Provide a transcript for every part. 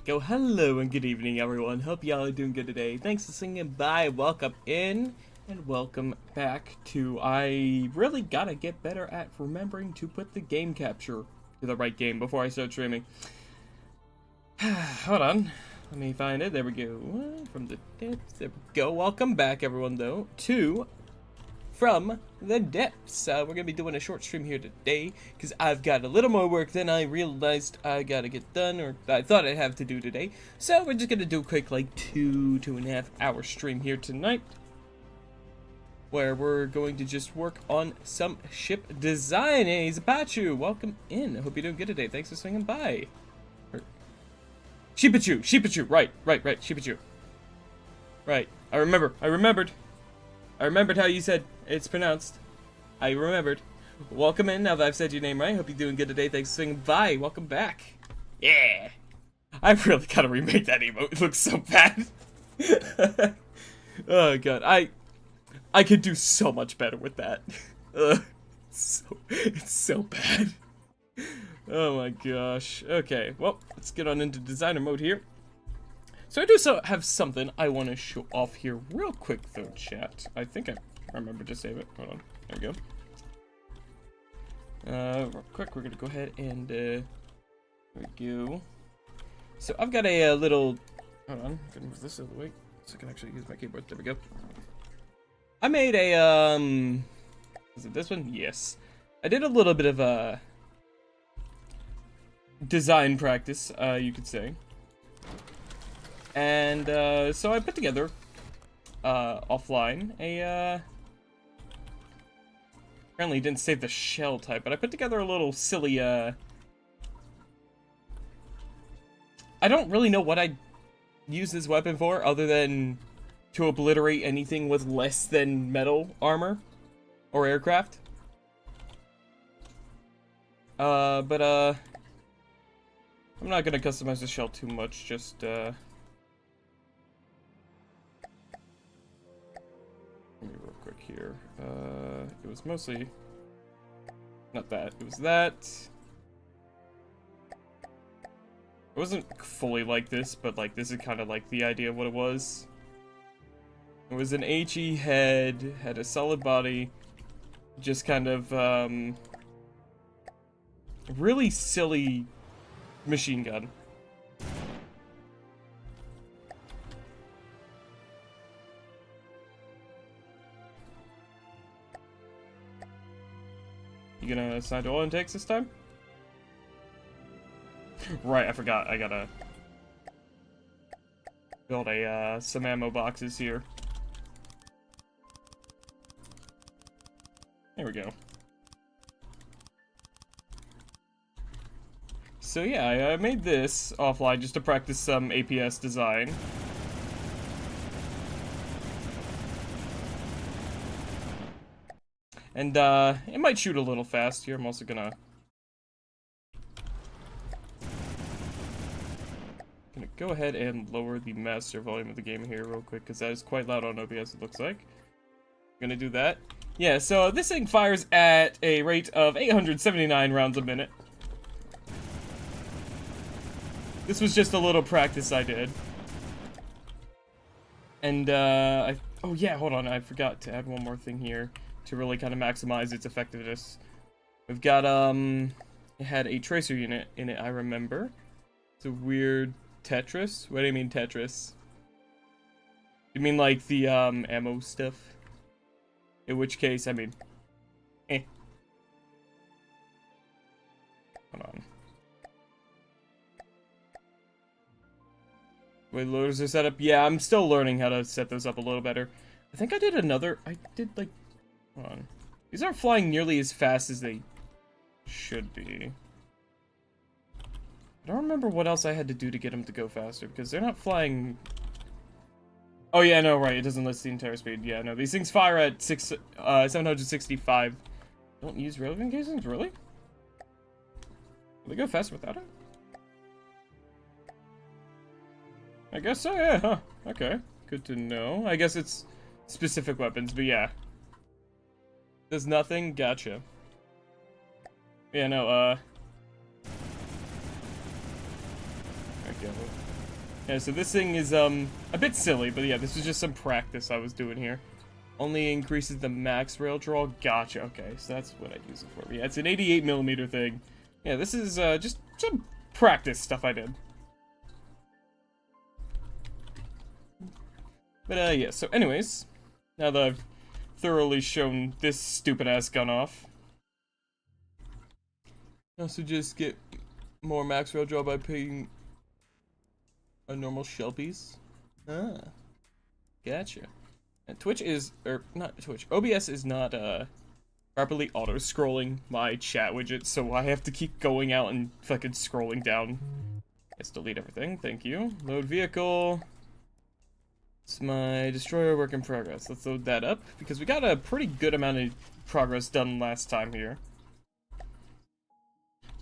go. Hello and good evening, everyone. Hope y'all are doing good today. Thanks for swinging by. Welcome in and welcome back to... I really gotta get better at remembering to put the game capture to the right game before I start streaming. Hold on. Let me find it. There we go. From the depths. There we go. Welcome back, everyone, though, to From the Depths. We're going to be doing a short stream here today because I've got a little more work than I realized I got to get done, or I thought I'd have to do today. So we're just going to do a quick, like, 2.5 hour stream here tonight, where we're going to just work on some ship design. Hey, Zapachu, welcome in. I hope you're doing good today. Thanks for swinging by. Sheepachu, right, Sheepachu. Right, I remembered how you said it's pronounced. I remembered. Welcome in, now that I've said your name right. Hope you're doing good today. Thanks for swinging by. Welcome back. Yeah. I really gotta remake that emote. It looks so bad. Oh god, I could do so much better with that. It's so bad. Oh my gosh. Okay, well, let's get on into designer mode here. So I do have something I want to show off here real quick though, chat. I think I remember to save it. Hold on. There we go. Real quick, we're gonna go ahead and there we go. So I've got a little... Hold on, I'm gonna move this out of the way so I can actually use my keyboard. There we go. I made a is it this one? Yes. I did a little bit of a design practice, you could say. And so I put together offline a apparently didn't save the shell type, but I put together a little silly I don't really know what I'd use this weapon for other than to obliterate anything with less than metal armor or aircraft. But I'm not gonna customize the shell too much, just let me real quick here. It was mostly not that, it was that. It wasn't fully like this, but like this is kind of like the idea of what it was. It was an HE head, had a solid body, just kind of really silly machine gun. You gonna assign to all intakes this time? Right, I forgot. I gotta build a some ammo boxes here. There we go. So yeah, I made this offline just to practice some APS design. And it might shoot a little fast here. I'm also gonna go ahead and lower the master volume of the game here real quick, because that is quite loud on OBS, it looks like. Gonna do that. Yeah, so this thing fires at a rate of 879 rounds a minute. This was just a little practice I did. And, oh yeah, hold on, I forgot to add one more thing here to really kind of maximize its effectiveness. We've got, it had a tracer unit in it, I remember. It's a weird Tetris? What do you mean Tetris? You mean like the, ammo stuff? In which case, I mean, eh. Hold on. Wait, loaders are set up? Yeah, I'm still learning how to set those up a little better. I think I did another... I did, like... Hold on. These aren't flying nearly as fast as they should be. I don't remember what else I had to do to get them to go faster, because they're not flying... Oh, yeah, no, right. It doesn't list the entire speed. Yeah, no. These things fire at 765. Don't use relevant casings? Really? Will they go faster without it? I guess so, yeah, huh. Okay. Good to know. I guess it's specific weapons, but yeah. Does nothing? Gotcha. Yeah, no, there we go. Yeah, so this thing is a bit silly, but yeah, this is just some practice I was doing here. Only increases the max rail draw. Gotcha. Okay, so that's what I use it for. Yeah, it's an 88mm thing. Yeah, this is just some practice stuff I did. But yeah, so anyways, now that I've thoroughly shown this stupid-ass gun off, I also just get more max rail draw by paying a normal shell piece. Ah, gotcha. And Twitch is, or not Twitch, OBS is not properly auto-scrolling my chat widget, so I have to keep going out and fucking scrolling down. Let's delete everything, thank you. Load vehicle. It's my destroyer work in progress. Let's load that up, because we got a pretty good amount of progress done last time here.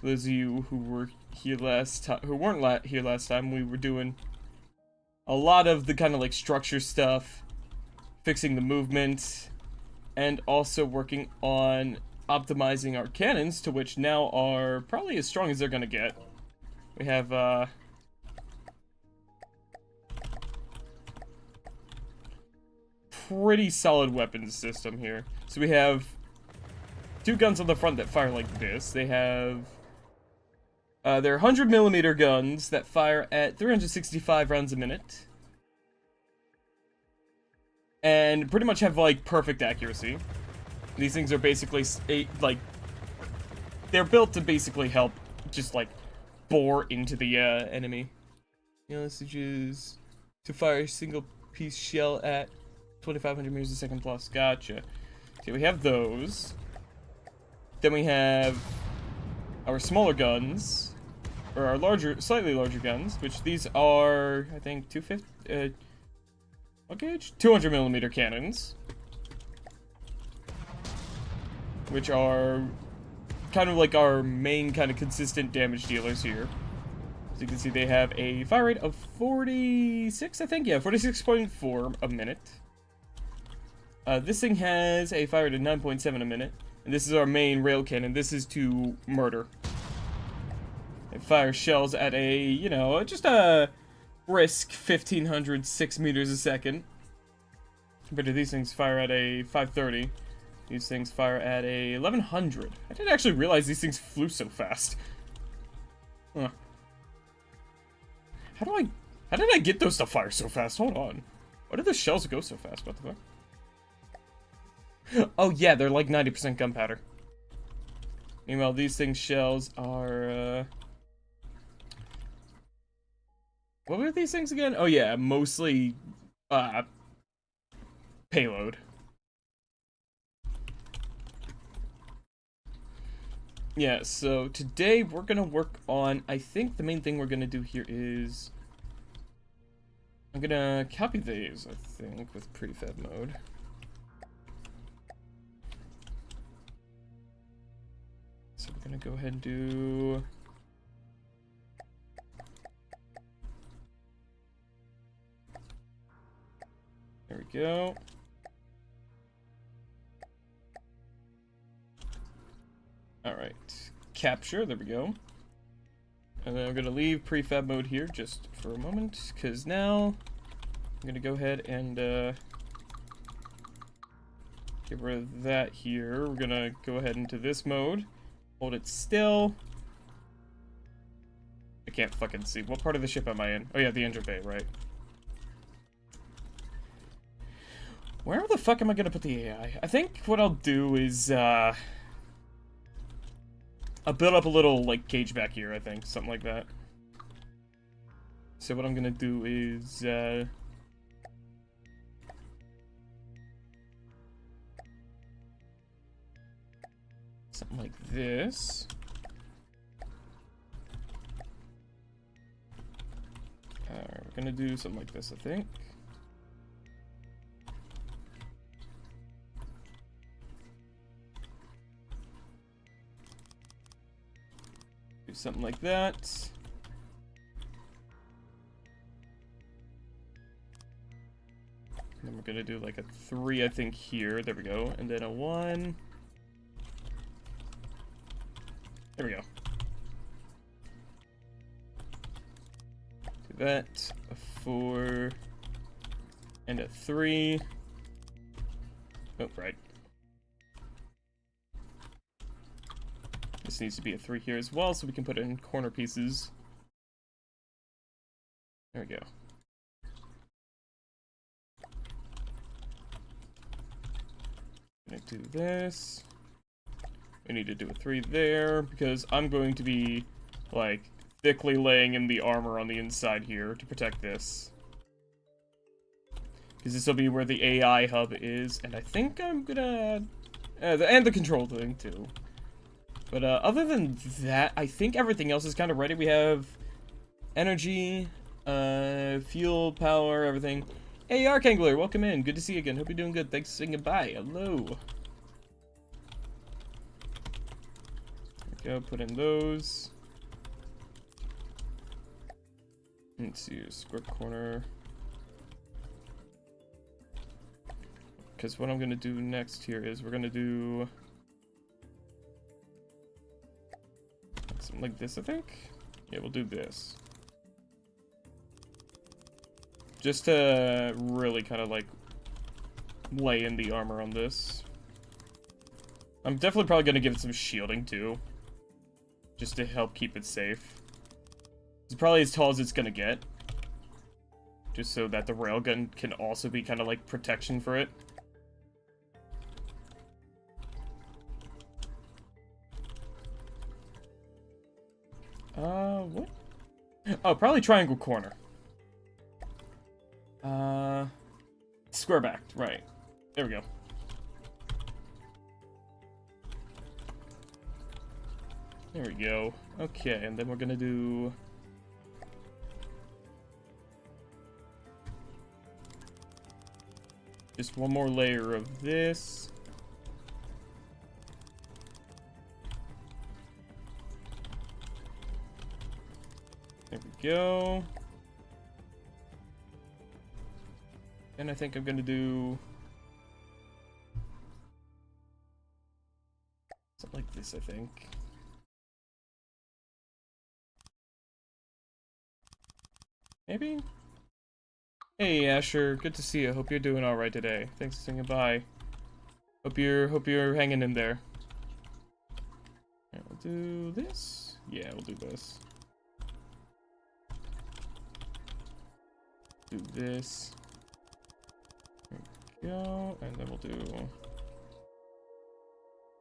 For those of you who were here last time, who weren't here last time, we were doing a lot of the kind of like structure stuff, fixing the movement, and also working on optimizing our cannons, to which now are probably as strong as they're gonna get. We have pretty solid weapons system here. So we have 2 guns on the front that fire like this. They have they're 100mm guns that fire at 365 rounds a minute. And pretty much have, like, perfect accuracy. These things are basically, like, they're built to basically help just, like, bore into the, enemy. Messages to fire a single-piece shell at 2,500 meters a second plus. Gotcha. Okay, we have those. Then we have our smaller guns, or our larger, slightly larger guns, which these are, I think, 250, what gauge? 200mm cannons, which are kind of like our main kind of consistent damage dealers here. As you can see, they have a fire rate of 46, I think, yeah, 46.4 a minute. This thing has a fire rate of 9.7 a minute, and this is our main rail cannon. This is to murder. It fires shells at a, you know, just a brisk 1,506 meters a second. Compared to these things fire at a 530. These things fire at a 1,100. I didn't actually realize these things flew so fast. Huh. How did I get those to fire so fast? Hold on. Why did the shells go so fast? What the fuck? Oh yeah, they're like 90% gunpowder. Meanwhile, these things' shells are, what were these things again? Oh yeah, mostly, payload. Yeah, so today we're gonna work on, I think the main thing we're gonna do here is, I'm gonna copy these, I think, with prefab mode. So we're gonna go ahead and do... There we go. Alright, capture, there we go. And then I'm gonna leave prefab mode here just for a moment, because now I'm gonna go ahead and get rid of that here. We're gonna go ahead into this mode, hold it still. I can't fucking see. What part of the ship am I in? Oh yeah, the engine bay, right. Where the fuck am I gonna put the AI? I think what I'll do is, I'll build up a little, like, cage back here, I think. Something like that. So what I'm gonna do is, something like this. Alright, we're gonna do something like this, I think. Something like that. And then we're gonna do like a 3, I think, here. There we go. And then a 1. There we go. Do that, a 4, and a 3. Oh, right. This needs to be a 3 here as well, so we can put it in corner pieces. There we go. Gonna do this. We need to do a 3 there, because I'm going to be, like, thickly laying in the armor on the inside here to protect this. Because this will be where the AI hub is, and I think I'm gonna... and the control thing, too. But, other than that, I think everything else is kind of ready. We have energy, fuel, power, everything. Hey, Archangler, welcome in. Good to see you again. Hope you're doing good. Thanks for saying goodbye. Hello. There we go. Put in those. Let's see, square corner. Because what I'm going to do next here is we're going to do something like this, I think. Yeah, we'll do this. Just to really kind of like lay in the armor on this. I'm definitely probably going to give it some shielding too. Just to help keep it safe. It's probably as tall as it's going to get. Just so that the railgun can also be kind of like protection for it. What? Oh, probably triangle corner. Square backed, right. There we go. There we go. Okay, and then we're gonna do... just one more layer of this. There we go. And I think I'm gonna do something like this, I think. Maybe? Hey Asher, good to see you. Hope you're doing alright today. Thanks for saying goodbye. Hope you're hanging in there. Alright, we'll do this. Yeah, we'll do this. Do this. There we go. And then we'll do...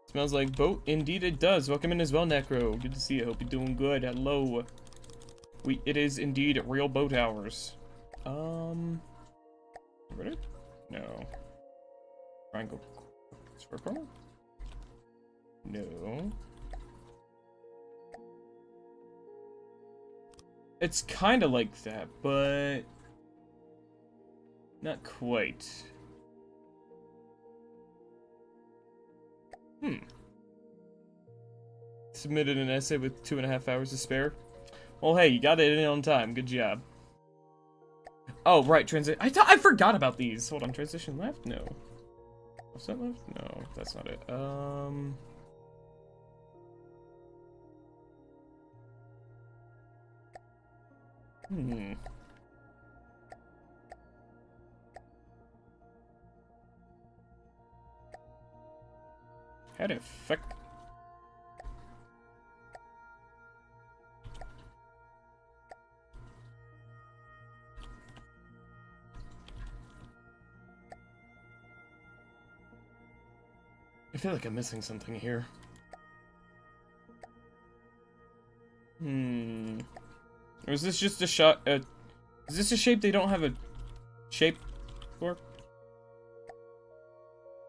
Smells like boat. Indeed it does. Welcome in as well, Necro. Good to see you. Hope you're doing good. Hello. It is indeed real boat hours. Ready? No. Triangle. Square corner? No. It's kind of like that, but not quite. Submitted an essay with 2.5 hours to spare. Well, hey, you got it in on time. Good job. Oh, right, I forgot about these. Hold on, transition left? No. Offset left? No, that's not it. How the fuck? I feel like I'm missing something here. Or is this just a shot? Is this a shape they don't have a shape for?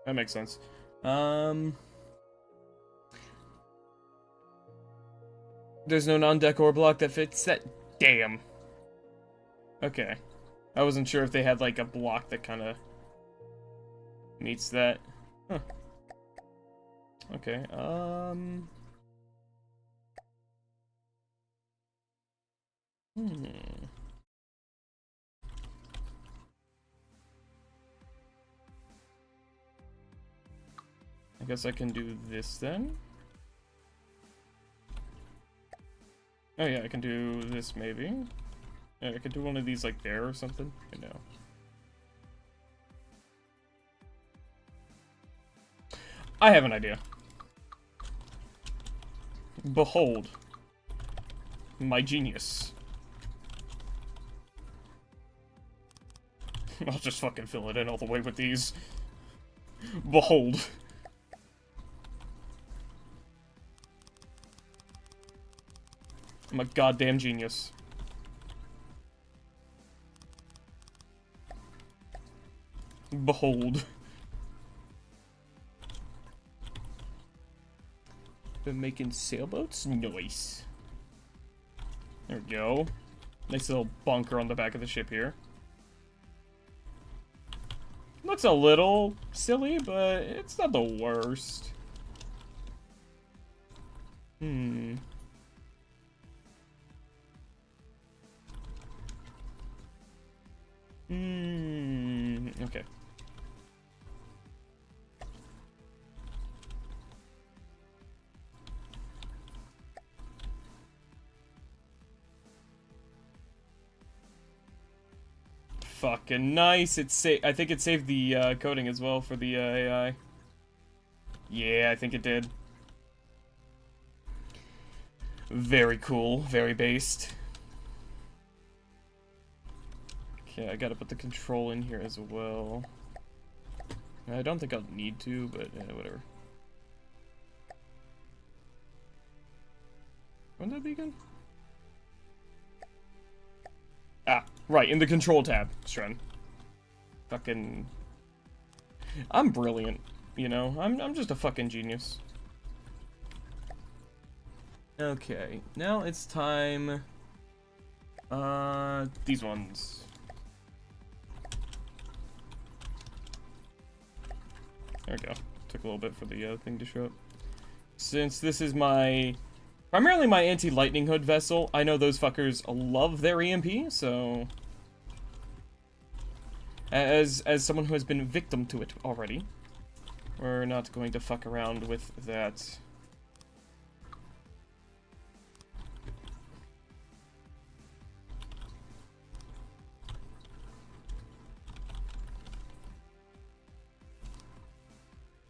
That makes sense. There's no non-decor block that fits that. Damn. Okay. I wasn't sure if they had like a block that kind of meets that. Huh. Okay, I guess I can do this then. Oh yeah, I can do this maybe. I could do one of these like there or something. I know. I have an idea. Behold my genius. I'll just fucking fill it in all the way with these. Behold. I'm a goddamn genius. Behold. Been making sailboats? Nice. There we go. Nice little bunker on the back of the ship here. Looks a little silly, but it's not the worst. Okay. Fucking nice. I think it saved the coding as well for the AI. Yeah, I think it did. Very cool. Very based. Okay, I gotta put the control in here as well. I don't think I'll need to, but whatever. When did that begin? Ah, right, in the control tab, Stren. Fucking... I'm brilliant, you know? I'm just a fucking genius. Okay, now it's time... these ones. There we go. Took a little bit for the thing to show up. Since this is primarily my anti-lightning hood vessel, I know those fuckers love their EMP, so... As someone who has been victim to it already, we're not going to fuck around with that.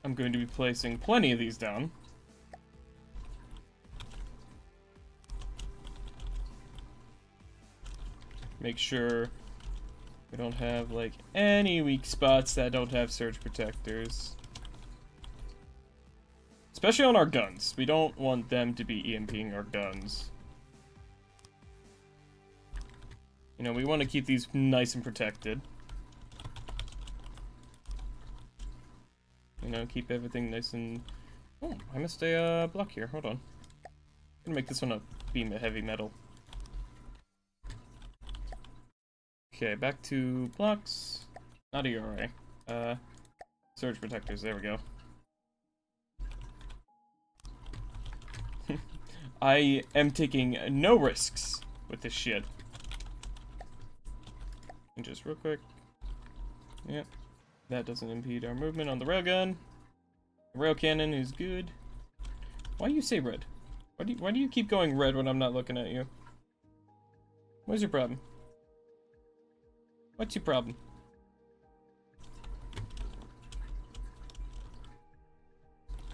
I'm going to be placing plenty of these down. Make sure we don't have, like, any weak spots that don't have surge protectors. Especially on our guns. We don't want them to be EMPing our guns. You know, we want to keep these nice and protected. You know, keep everything nice and... Oh, I missed a block here. Hold on. I'm gonna make this one a beam of heavy metal. Okay, back to blocks. Not ERA. Surge protectors. There we go. I am taking no risks with this shit. And just real quick. Yep. That doesn't impede our movement on the railgun. The rail cannon is good. Why do you say red? Why do you keep going red when I'm not looking at you? What's your problem? What's your problem?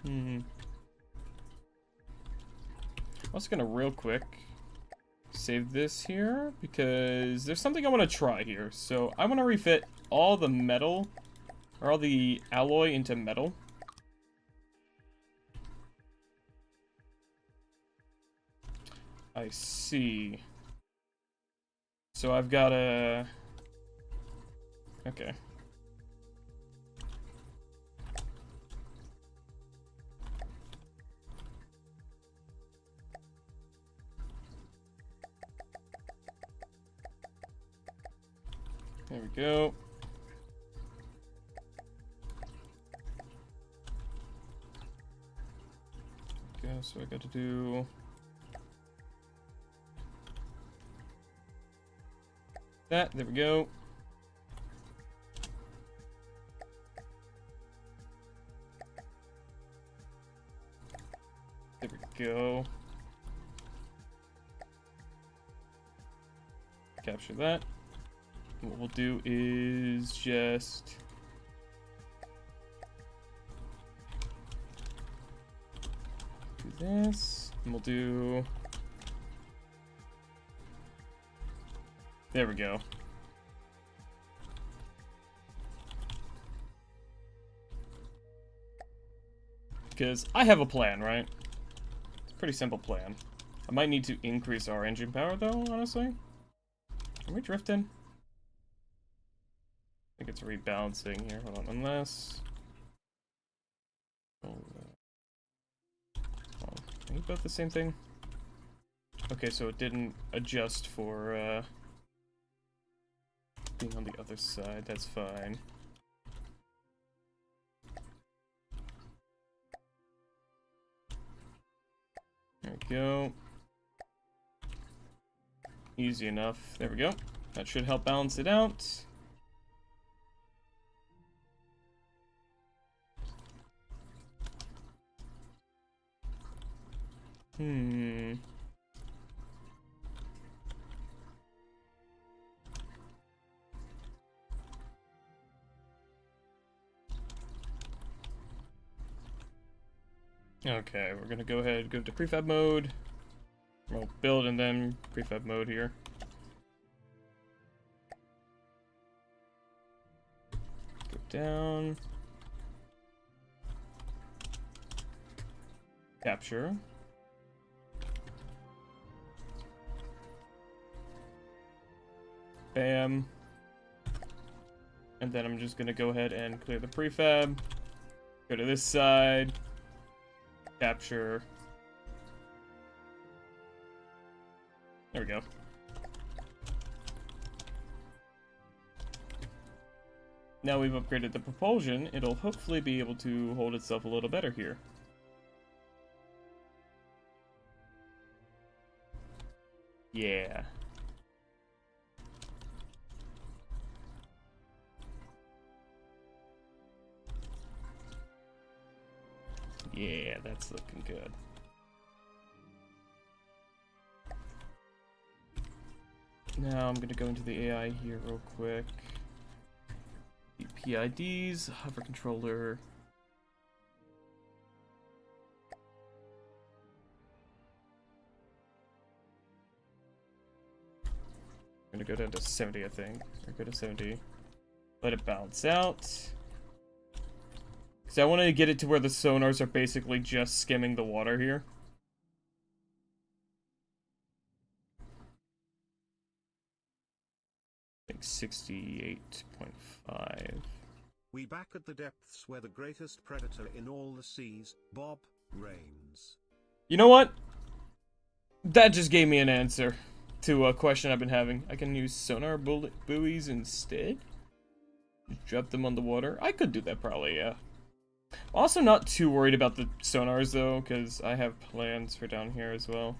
I'm also gonna real quick save this here because there's something I want to try here. So I want to refit all the metal or all the alloy into metal. I see. So I've got a... Okay. There we go. Okay, so I got to do... that. There we go. There we go. Capture that. What we'll do is just do this, and we'll do, there we go. Because I have a plan, right? It's a pretty simple plan. I might need to increase our engine power though, honestly. Are we drifting? I think it's rebalancing here. Hold on, unless... Oh, are you both the same thing? Okay, so it didn't adjust for being on the other side. That's fine. There we go. Easy enough. There we go. That should help balance it out. Okay, we're gonna go ahead and go to prefab mode. We'll build and then prefab mode here. Go down. Capture. Bam. And then I'm just gonna go ahead and clear the prefab. Go to this side. Capture. There we go. Now we've upgraded the propulsion, it'll hopefully be able to hold itself a little better here. Yeah. Yeah, that's looking good. Now I'm gonna go into the AI here real quick. The PIDs, hover controller. I'm gonna go down to 70, I think. Or go to 70. Let it balance out. Because I want to get it to where the sonars are basically just skimming the water here. I think 68.5. We back at the depths where the greatest predator in all the seas, Bob, reigns. You know what? That just gave me an answer to a question I've been having. I can use sonar buoys instead? Just drop them on the water? I could do that probably, yeah. Also not too worried about the sonars though, because I have plans for down here as well.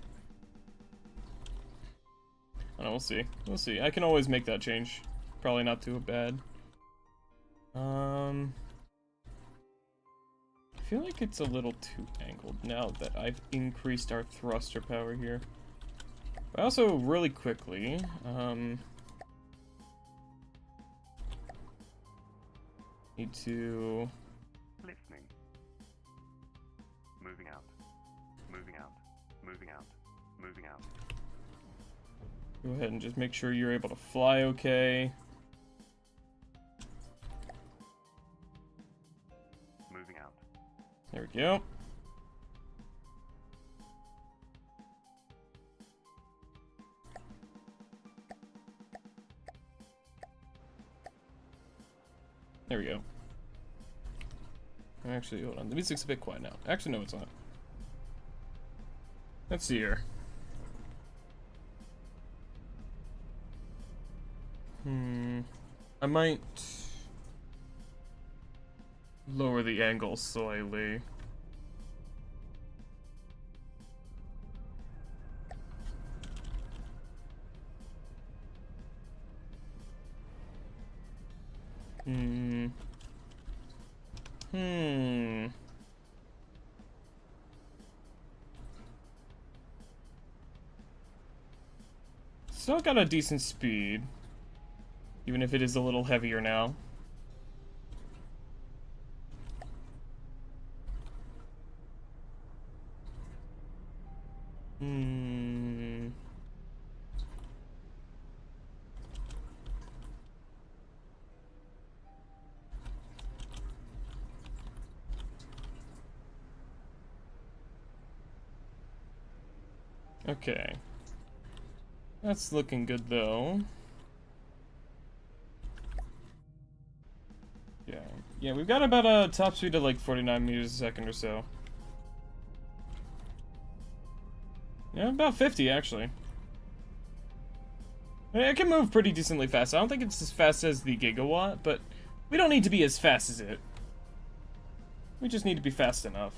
I don't know, we'll see. We'll see. I can always make that change. Probably not too bad. I feel like it's a little too angled now that I've increased our thruster power here. But also, really quickly, need to... Listening. Moving out. Moving out. Moving out. Moving out. Go ahead and just make sure you're able to fly okay. Moving out. There we go. There we go. Actually, hold on. The music's a bit quiet now. Actually, no, it's not. Let's see here. I might lower the angle slightly. Still got a decent speed. Even if it is a little heavier now. Okay. That's looking good, though. Yeah. Yeah, we've got about a top speed of like 49 meters a second or so. Yeah, about 50, actually. It can move pretty decently fast. I don't think it's as fast as the gigawatt, but we don't need to be as fast as it. We just need to be fast enough.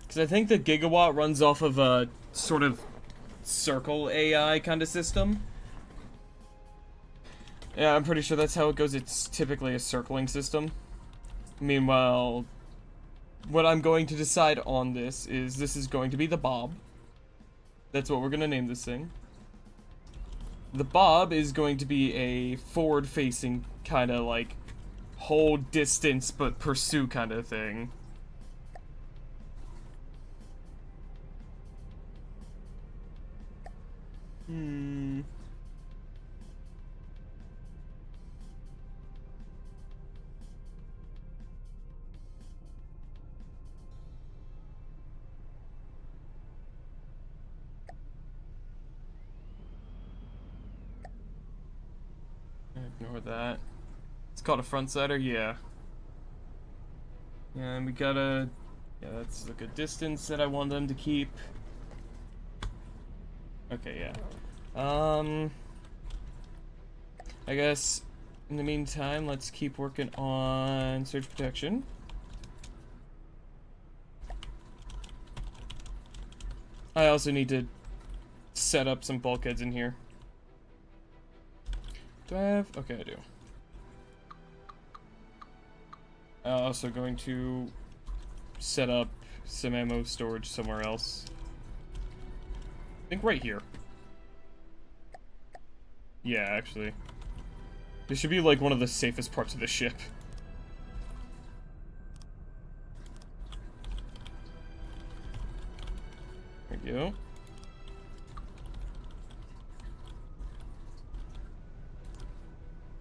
Because I think the gigawatt runs off of a sort of circle AI kind of system. Yeah, I'm pretty sure that's how it goes. It's typically a circling system. Meanwhile, what I'm going to decide on this is going to be the Bob. That's what we're going to name this thing. The Bob is going to be a forward-facing kind of like hold distance but pursue kind of thing. Ignore that. It's called a front sider, yeah. Yeah, and we gotta... Yeah, that's a good distance that I want them to keep. Okay, yeah. I guess in the meantime, let's keep working on surge protection. I also need to set up some bulkheads in here. Do I have? Okay, I do. I'm also going to set up some ammo storage somewhere else. I think right here. Yeah, actually. This should be like one of the safest parts of the ship. There we go.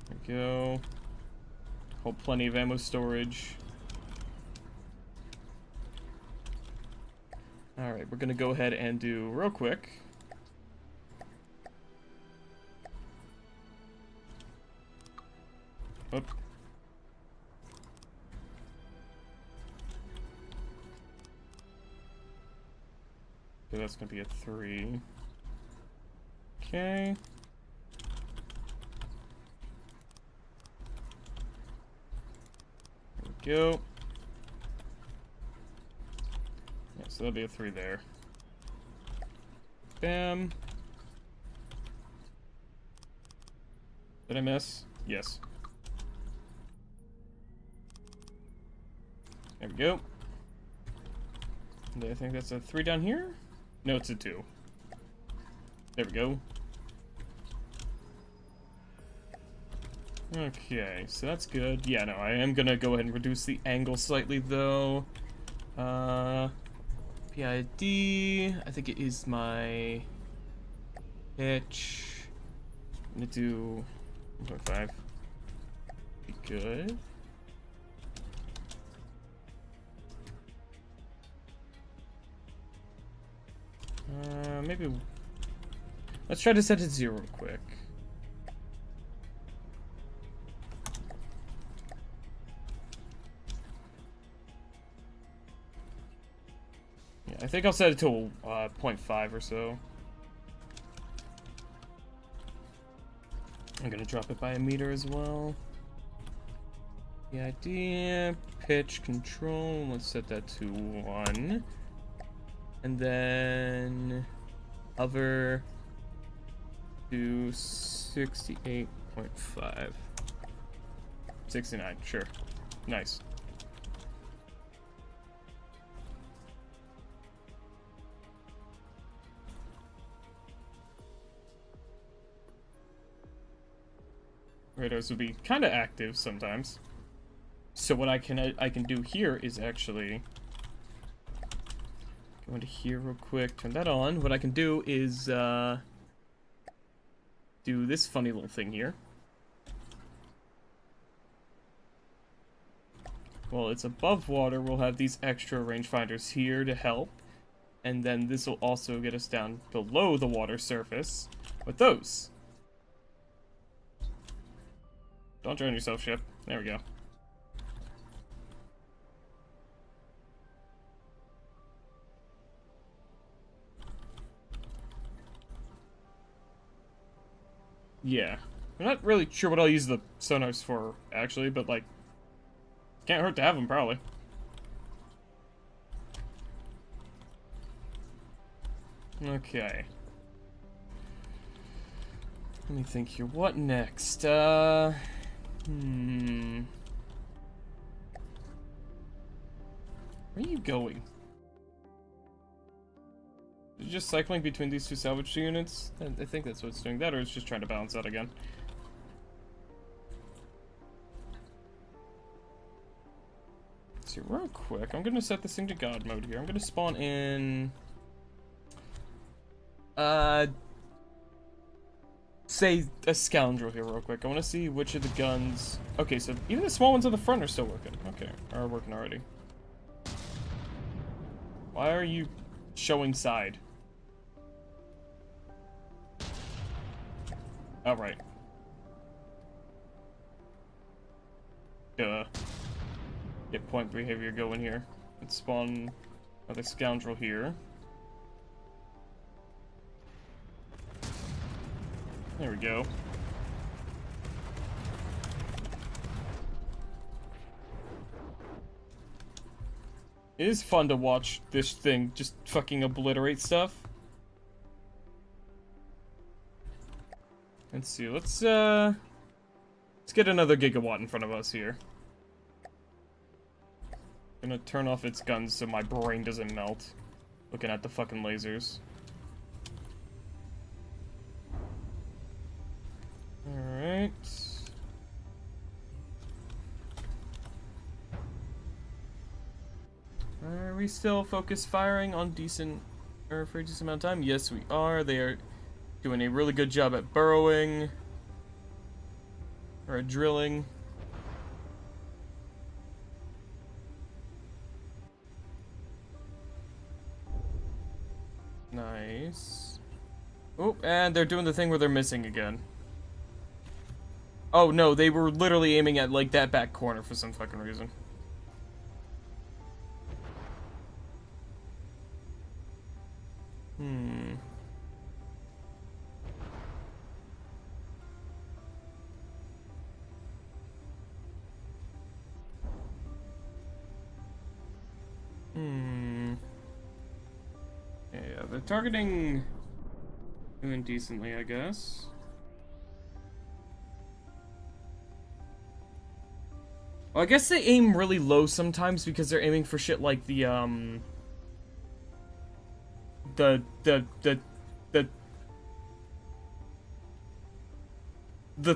There we go. Hold plenty of ammo storage. Alright, we're gonna go ahead and do real quick. Oop. Okay, that's gonna be a 3. Okay. There we go. Yeah, so that'll be a 3 there. Bam. Did I miss? Yes. There we go. And I think that's a 3 down here? No, it's a 2. There we go. Okay, so that's good. Yeah, no, I am gonna go ahead and reduce the angle slightly, though. PID, I think it is my pitch. I'm gonna do 1.5. Be good. Maybe... Let's try to set it 0 real quick. Yeah, I think I'll set it to 0.5 or so. I'm gonna drop it by a meter as well. The idea, pitch control, let's set that to 1. And then hover to 68.5. 69, sure. Nice. radars will be kind of active sometimes. So what I can do here is actually go into here real quick, turn that on. What I can do is do this funny little thing here. Well, it's above water. We'll have these extra rangefinders here to help. And then this will also get us down below the water surface with those. Don't drown yourself, ship. There we go. Yeah. I'm not really sure what I'll use the sonars for, actually, but, like, can't hurt to have them, probably. Okay. Let me think here. What next? Where are you going? Is it just cycling between these two salvage units? I think that's what it's doing. That, or it's just trying to balance out again. Let's see, real quick. I'm gonna set this thing to God mode here. I'm gonna spawn in... say a scoundrel here real quick. I want to see which of the guns... Okay, so even the small ones on the front are still working. Okay, are working already. Why are you showing side? Oh, right. Duh. Get point behavior going here. Let's spawn another scoundrel here. There we go. It is fun to watch this thing just fucking obliterate stuff. Let's see, let's get another gigawatt in front of us here. Gonna turn off its guns so my brain doesn't melt looking at the fucking lasers. Alright. Are we still focus firing on decent, or for a decent amount of time? Yes, we are. They are doing a really good job at burrowing. Or at drilling. Nice. Oh, and they're doing the thing where they're missing again. Oh no, they were literally aiming at like that back corner for some fucking reason. Yeah, they're targeting doing decently, I guess. Well, I guess they aim really low sometimes because they're aiming for shit like the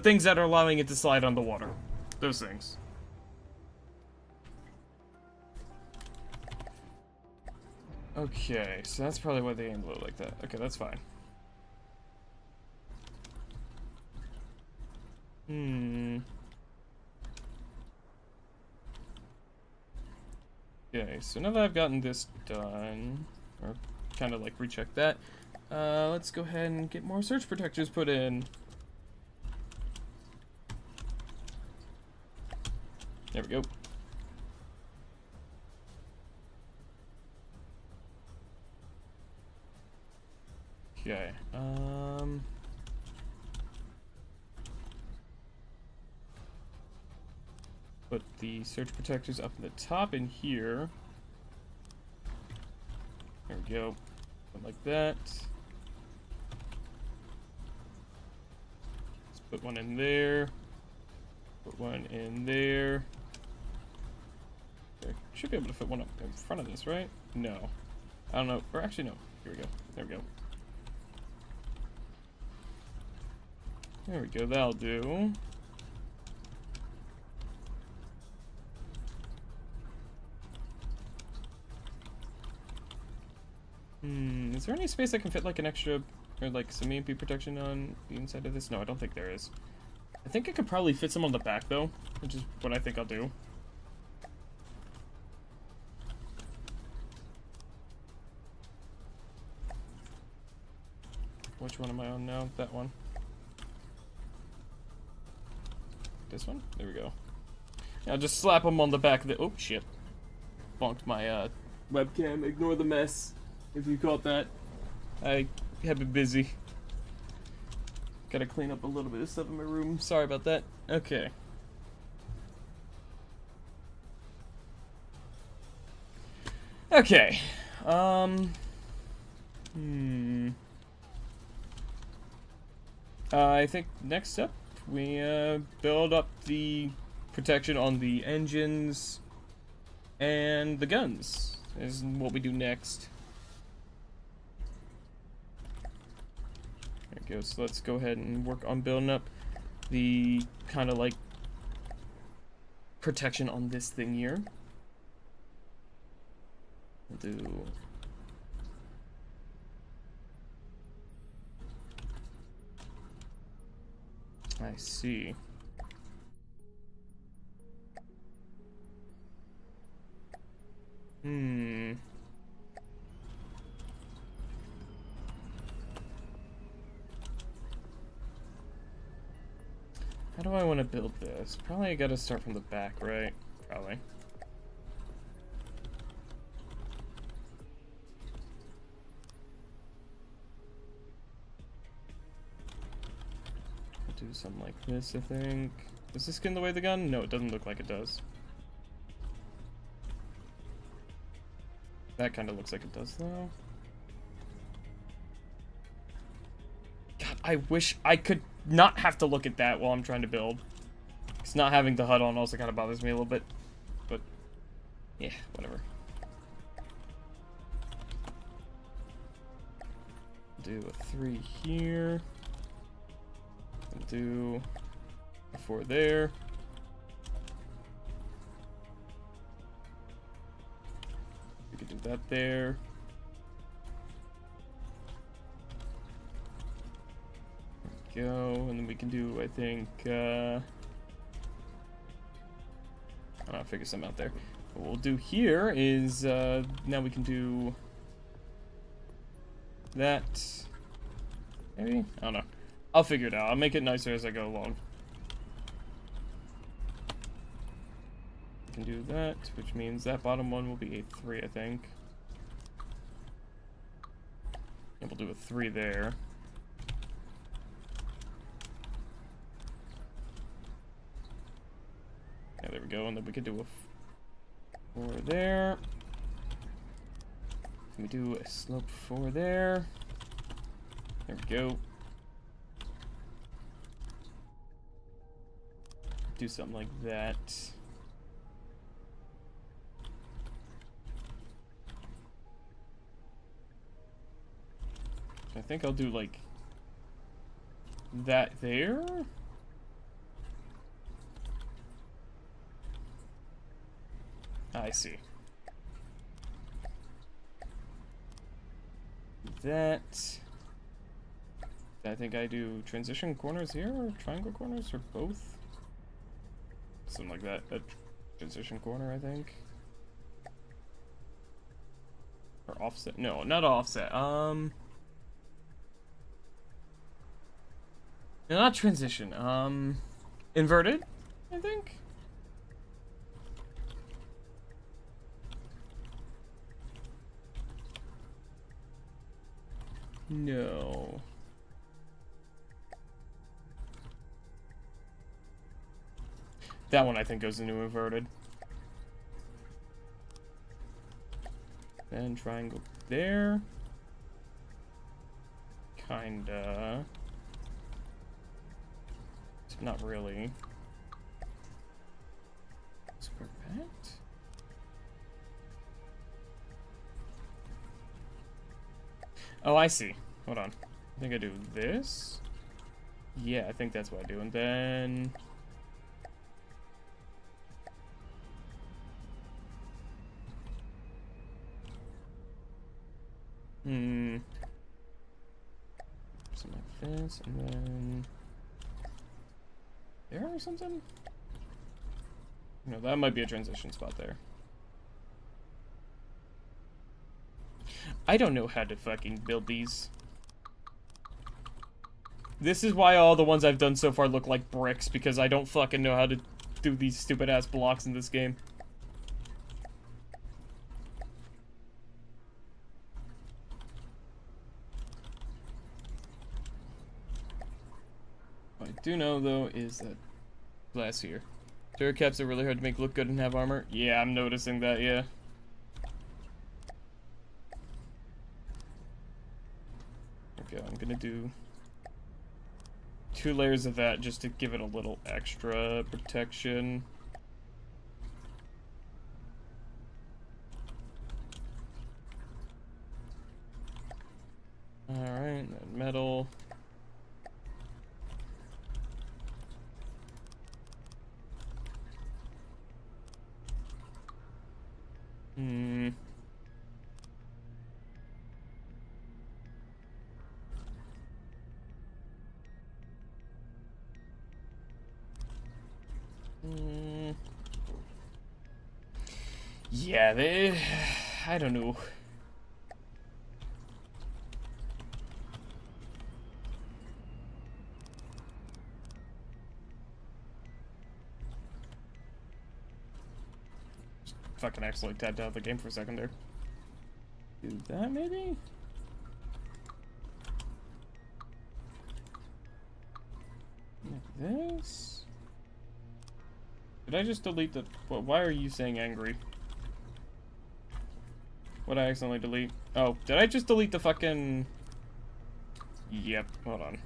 things that are allowing it to slide on the water. Those things. Okay, so that's probably why they aim low like that. Okay, that's fine. Okay, so now that I've gotten this done, or kind of like recheck that, let's go ahead and get more surge protectors put in. There we go. Okay, put the surge protectors up at the top in here. There we go. Put like that. Let's put one in there. Put one in there. Okay. Should be able to fit one up in front of this, right? No. I don't know. Or actually, no. Here we go. There we go. There we go. That'll do. Is there any space I can fit like an extra or like some EMP protection on the inside of this? No, I don't think there is. I think I could probably fit some on the back though, which is what I think I'll do. Which one am I on now? That one. This one? There we go. Now just slap them on the back of the... Oh, shit. Bonked my webcam. Ignore the mess, if you caught that. I have been busy. Gotta clean up a little bit of stuff in my room. Sorry about that. Okay. Okay. I think next up, we build up the protection on the engines and the guns, is what we do next. There we go, so let's go ahead and work on building up the kind of like protection on this thing here. We'll do... I see. How do I want to build this? Probably I gotta start from the back, right? Probably. Do something like this, I think. Does this get in the way of the gun? No, it doesn't look like it does. That kind of looks like it does, though. God, I wish I could not have to look at that while I'm trying to build. Because not having the HUD on also kind of bothers me a little bit. But, yeah, whatever. Do a 3 here. Do a 4 there. We could do that there. There we go, and then we can do, I think, I don't know, figure something out there. What we'll do here is, now we can do that. Maybe? I don't know. I'll figure it out. I'll make it nicer as I go along. Can do that, which means that bottom one will be a 3, I think. And we'll do a 3 there. Yeah, there we go. And then we could do a 4 there. We do a slope 4 there. There we go. Do something like that. I think I'll do like that there. I see. That. I think I do transition corners here, or triangle corners, or both. Something like that. A transition corner, I think. Or offset. No, not offset. No, not transition. Inverted, I think. No. That one I think goes into inverted. Then triangle there. Kinda. Not really. Square pet? Oh, I see. Hold on. I think I do this. Yeah, I think that's what I do. And then... Something like this, and then there or something? No, that might be a transition spot there. I don't know how to fucking build these. This is why all the ones I've done so far look like bricks, because I don't fucking know how to do these stupid ass blocks in this game. What I do know though is that glass here. Turret caps are really hard to make look good and have armor. Yeah, I'm noticing that, yeah. Okay, I'm gonna do 2 layers of that just to give it a little extra protection. Alright, that metal. Yeah, I don't know. Just fucking accidentally tapped out of the game for a second there. Do that maybe? Like this? Did I just delete the... Why are you saying angry? What'd I accidentally delete? Oh, did I just delete the fucking... Yep, hold on.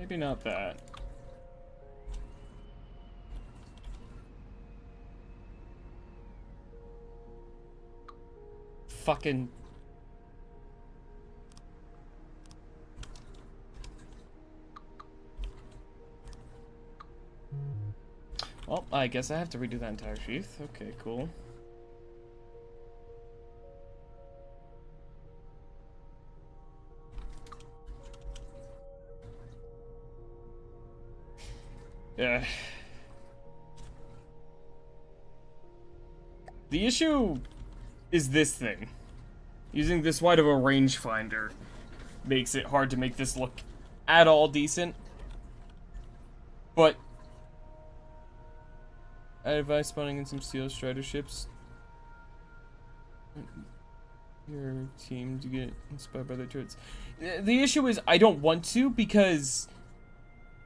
Maybe not that. Fucking... Well, I guess I have to redo that entire sheath. Okay, cool. Yeah. The issue is this thing. Using this wide of a rangefinder makes it hard to make this look at all decent. But I advise spawning in some Steel Strider ships. Your team to get inspired by their turrets. The issue is I don't want to, because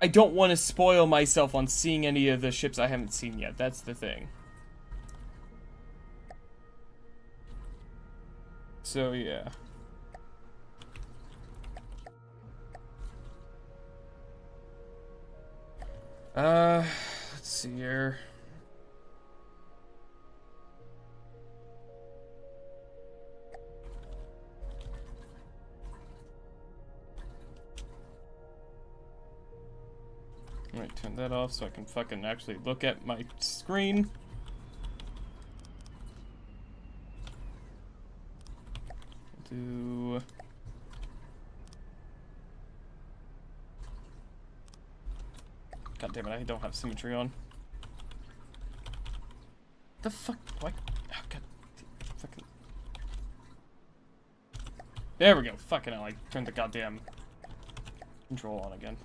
I don't want to spoil myself on seeing any of the ships I haven't seen yet. That's the thing. So, yeah. Let's see here. Alright, turn that off so I can fucking actually look at my screen. Do... God damn it, I don't have symmetry on. The fuck? What? Oh, God. Fucking... There we go. Fucking hell, I turned the goddamn control on again.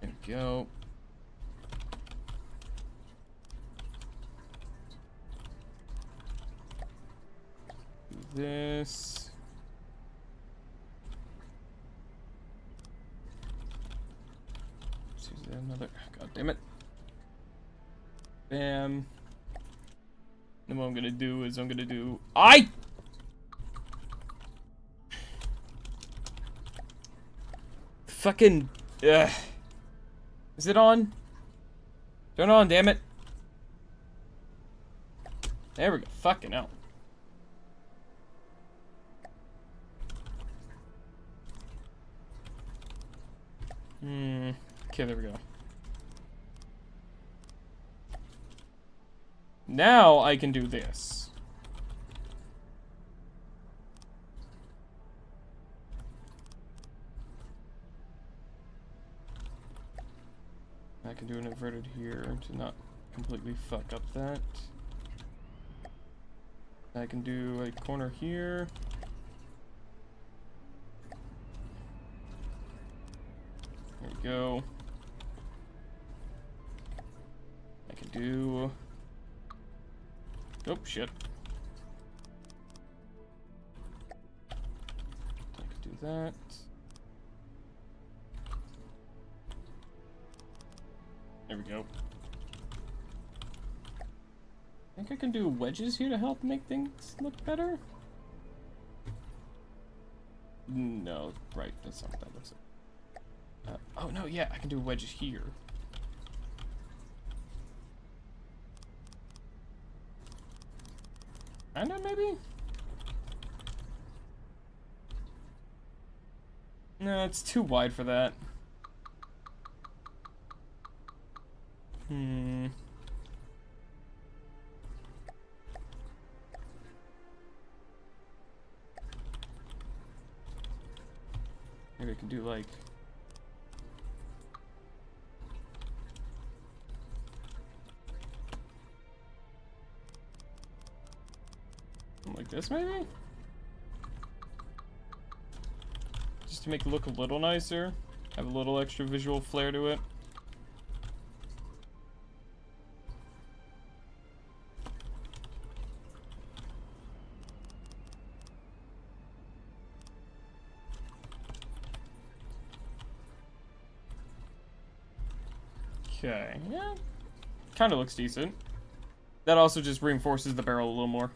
There we go. Do this. Let's use another. God damn it. Bam. Then what I'm gonna do is I'm gonna do. Fucking. Ugh. Is it on? Turn on, damn it. There we go. Fucking hell. Okay, there we go. Now I can do this. I can do an inverted here to not completely fuck up that. I can do a corner here. There we go. I can do... Oh, shit. I can do that. There we go. I think I can do wedges here to help make things look better. No, right, that's not what that looks like. Oh no, yeah, I can do wedges here. Kinda, maybe? No, it's too wide for that. Maybe I can do like... like this, maybe? Just to make it look a little nicer. Have a little extra visual flair to it. Okay, yeah. Kind of looks decent. That also just reinforces the barrel a little more.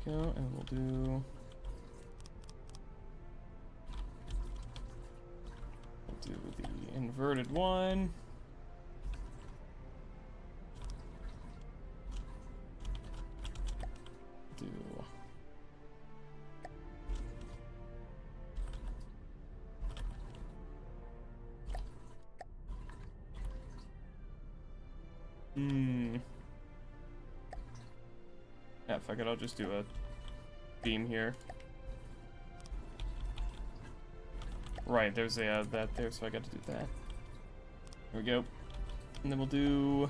There we go, and we'll do... We'll do the inverted one. Do... Yeah, fuck it, I'll just do a beam here. Right, there's a that there, so I got to do that. There we go. And then we'll do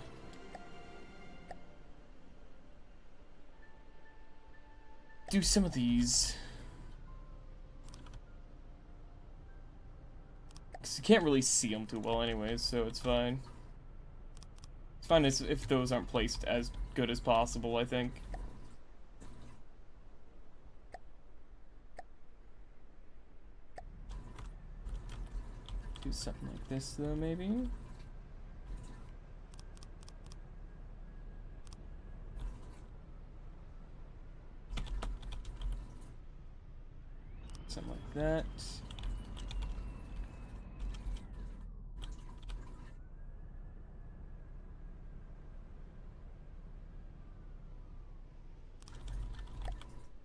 some of these. Because you can't really see them too well anyways, so it's fine. It's fine if those aren't placed as good as possible, I think. Do something like this, though, maybe? Something like that.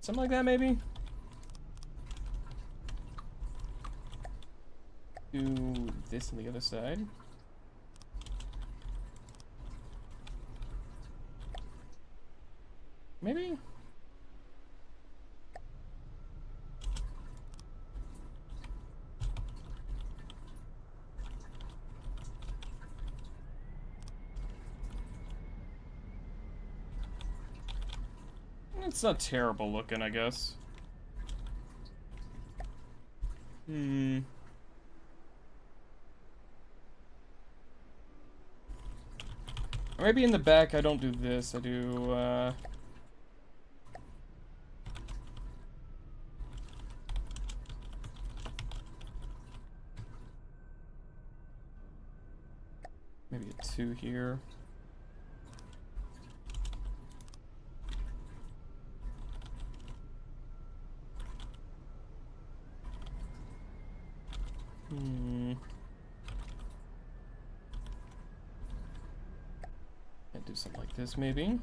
Something like that, maybe? Do this on the other side. Maybe? It's not terrible looking, I guess. maybe in the back I don't do this. I do, maybe a 2 here. Do something like this, maybe.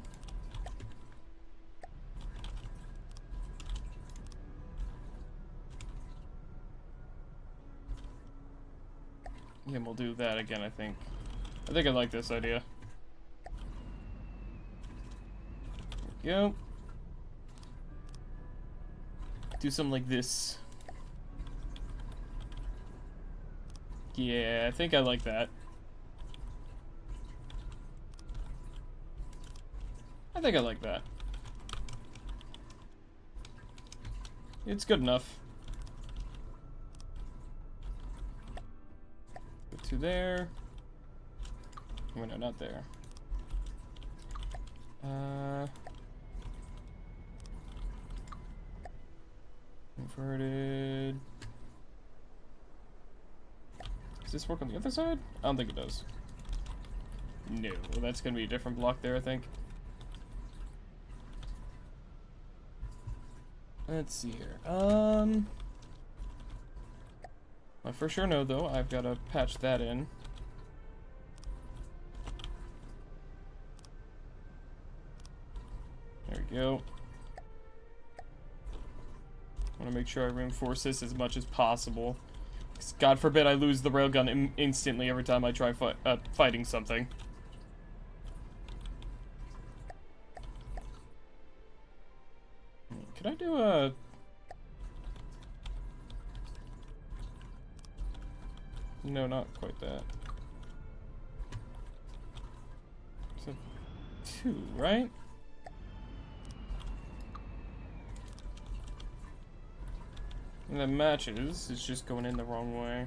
Yeah, we'll do that again, I think. I think I like this idea. There we go. Do something like this. Yeah, I think I like that. I think I like that. It's good enough. Go to there. Oh, no, not there. Inverted. Does this work on the other side? I don't think it does. No, well, that's gonna be a different block there, I think. Let's see here. I for sure know though, I've gotta patch that in. There we go. I wanna make sure I reinforce this as much as possible. 'Cause God forbid I lose the railgun instantly every time I try fighting something. Could I do a... No, not quite that. It's a 2, right? And that matches, it's just going in the wrong way.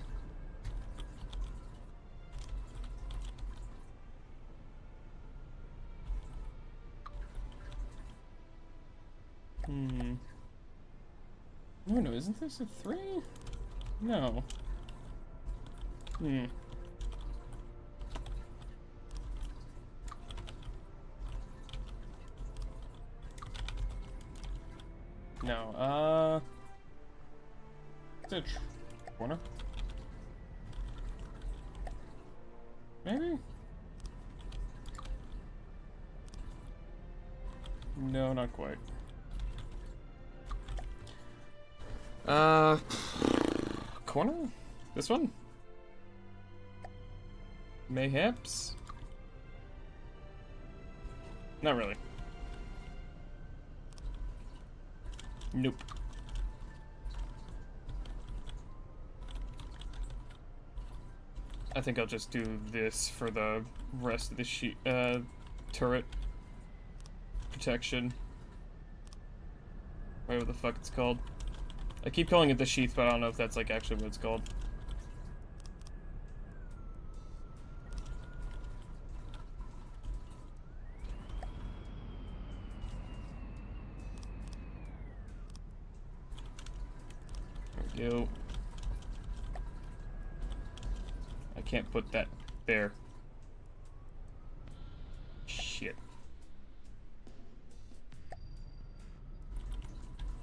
No, isn't this a 3? No. No, is it a corner? Maybe? No, not quite. Corner? This one? Mayhaps? Not really. Nope. I think I'll just do this for the rest of the turret protection. Whatever the fuck it's called. I keep calling it the sheath, but I don't know if that's like actually what it's called. There we go. I can't put that there. Shit.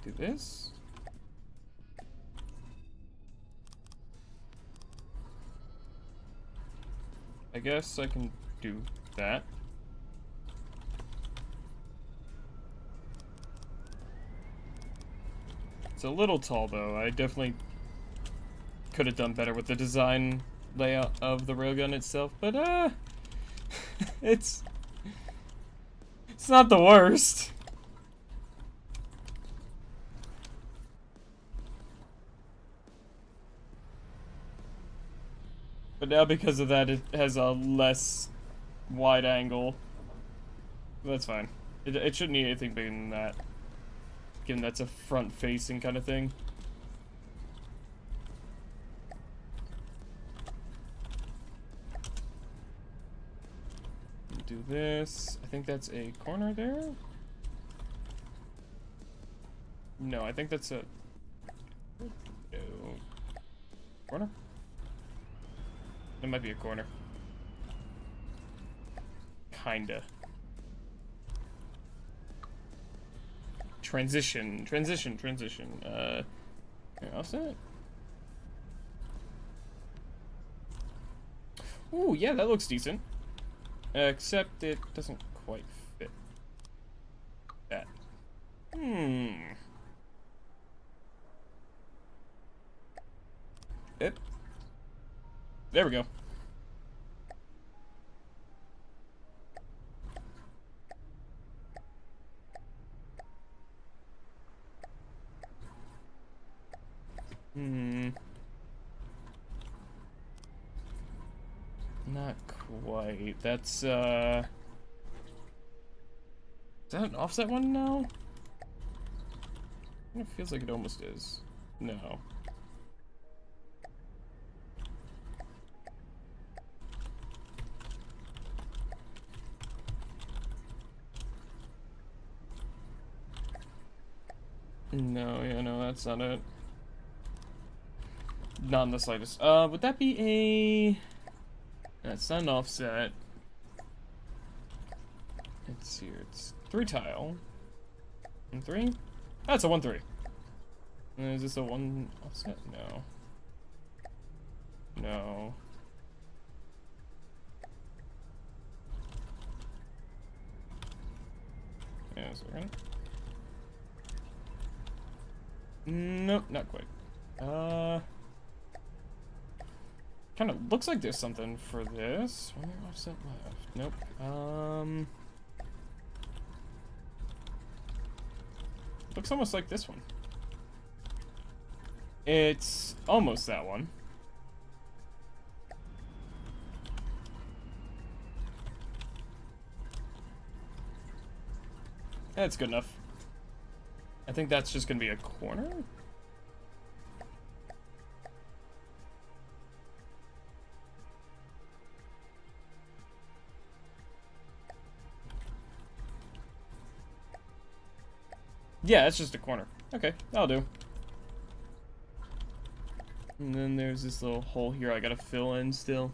Do this. I guess I can do that. It's a little tall though. I definitely could have done better with the design layout of the railgun itself, but it's not the worst. But now because of that, it has a less wide angle. That's fine. It shouldn't need anything bigger than that, given that's a front-facing kind of thing. do this. I think that's a corner there. No, I think that's a... No. Corner? It might be a corner. Kinda. Transition. Here, offset. Ooh, yeah, that looks decent. Except it doesn't quite fit that. Yep. There we go. Not quite. That's, is that an offset one now? It feels like it almost is. No. No, yeah, no, that's not it. Not in the slightest. Would that be a... That's not an offset. Let's see here. It's 3 tile. 1-3? That's a 1-3. Is this a 1 offset? No. No. Yeah, a second. Nope, not quite. Kind of looks like there's something for this. One more offset left. Nope. Looks almost like this one. It's almost that one. That's good enough. I think that's just gonna be a corner. Yeah, it's just a corner. Okay, that'll do. And then there's this little hole here I gotta fill in still.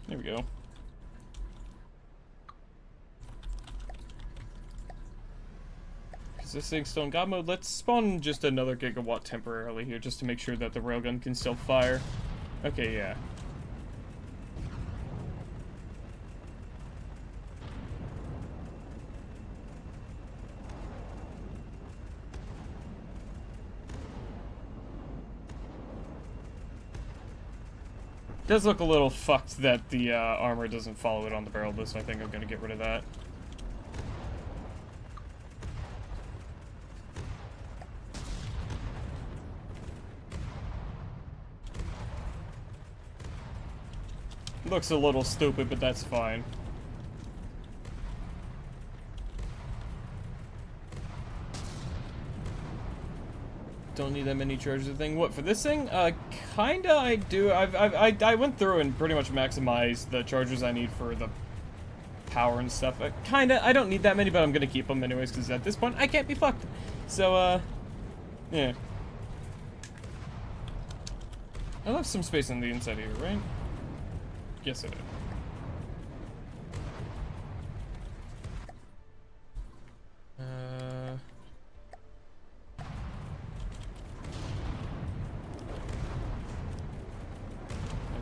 There we go. Is this thing still in God mode? Let's spawn just another gigawatt temporarily here just to make sure that the railgun can still fire. Okay, yeah. It does look a little fucked that the armor doesn't follow it on the barrel, so I think I'm gonna get rid of that. Looks a little stupid, but that's fine. Don't need that many charges thing. What, for this thing? Kinda I do. I went through and pretty much maximized the chargers I need for the power and stuff. Kinda, I don't need that many, but I'm gonna keep them anyways, because at this point, I can't be fucked. So, yeah. I left some space on the inside here, right? Yes, I did. There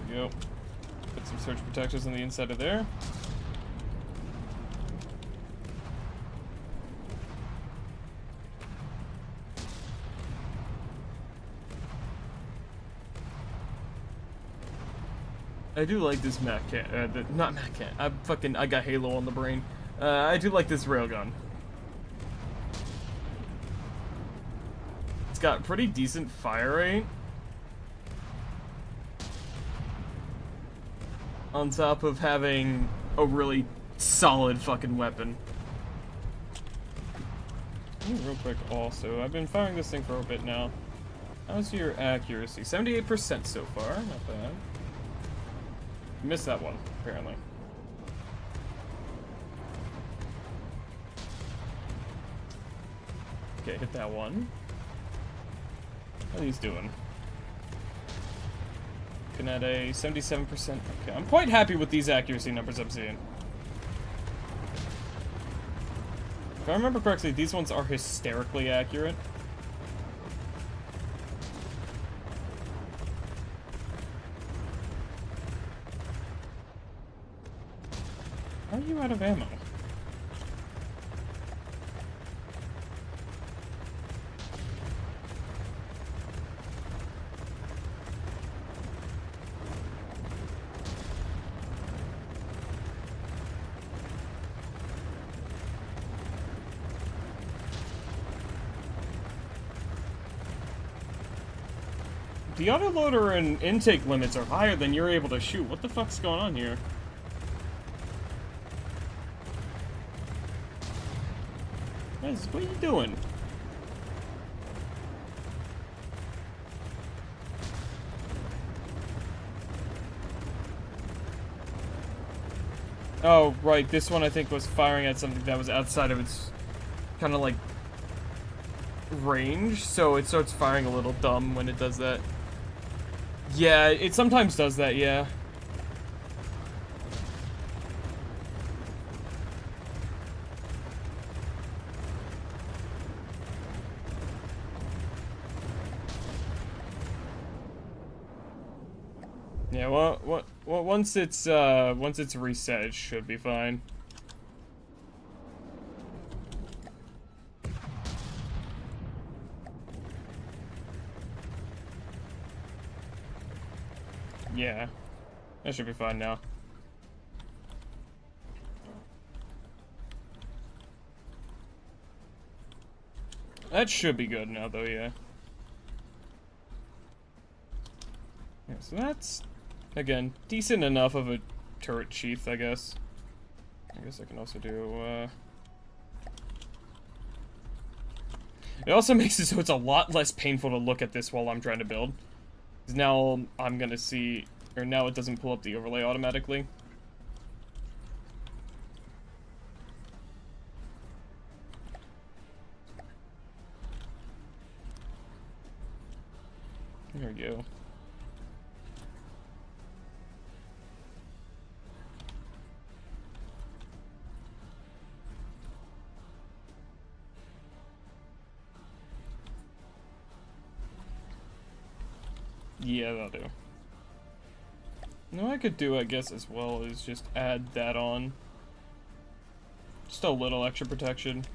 we go. Put some surge protectors on the inside of there. I do like this Mac Cat, not Mac Cat, I got Halo on the brain. I do like this railgun. It's got pretty decent fire rate. On top of having a really solid fucking weapon. Real quick also, I've been firing this thing for a bit now. How's your accuracy? 78% so far, not bad. Missed that one, apparently. Okay, hit that one. How are these doing? Looking at a 77%. Okay, I'm quite happy with these accuracy numbers I'm seeing. If I remember correctly, these ones are hysterically accurate. How are you out of ammo? The autoloader and intake limits are higher than you're able to shoot. What the fuck's going on here? Guys, what are you doing? Oh, right. This one, I think, was firing at something that was outside of its kind of like range, so it starts firing a little dumb when it does that. Yeah, it sometimes does that, yeah. Yeah, well, once it's reset, it should be fine. Yeah, that should be fine now. That should be good now, though, yeah. Yeah, so that's, again, decent enough of a turret sheath, I guess. I guess I can also do, It also makes it so it's a lot less painful to look at this while I'm trying to build. Because now I'm gonna see, or now it doesn't pull up the overlay automatically. There we go. Yeah, that'll do. No, I could do, I guess, as well, is just add that on. Just a little extra protection.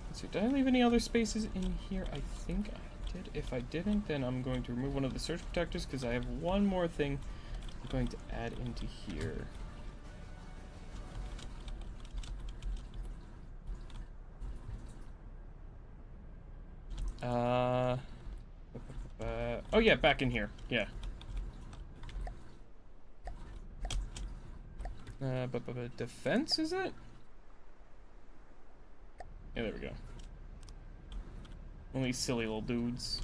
Let's see, did I leave any other spaces in here? I think I did. If I didn't, then I'm going to remove one of the surge protectors, because I have one more thing I'm going to add into here. Oh yeah, back in here. Yeah. Defense, is it? Yeah, there we go. Only silly little dudes.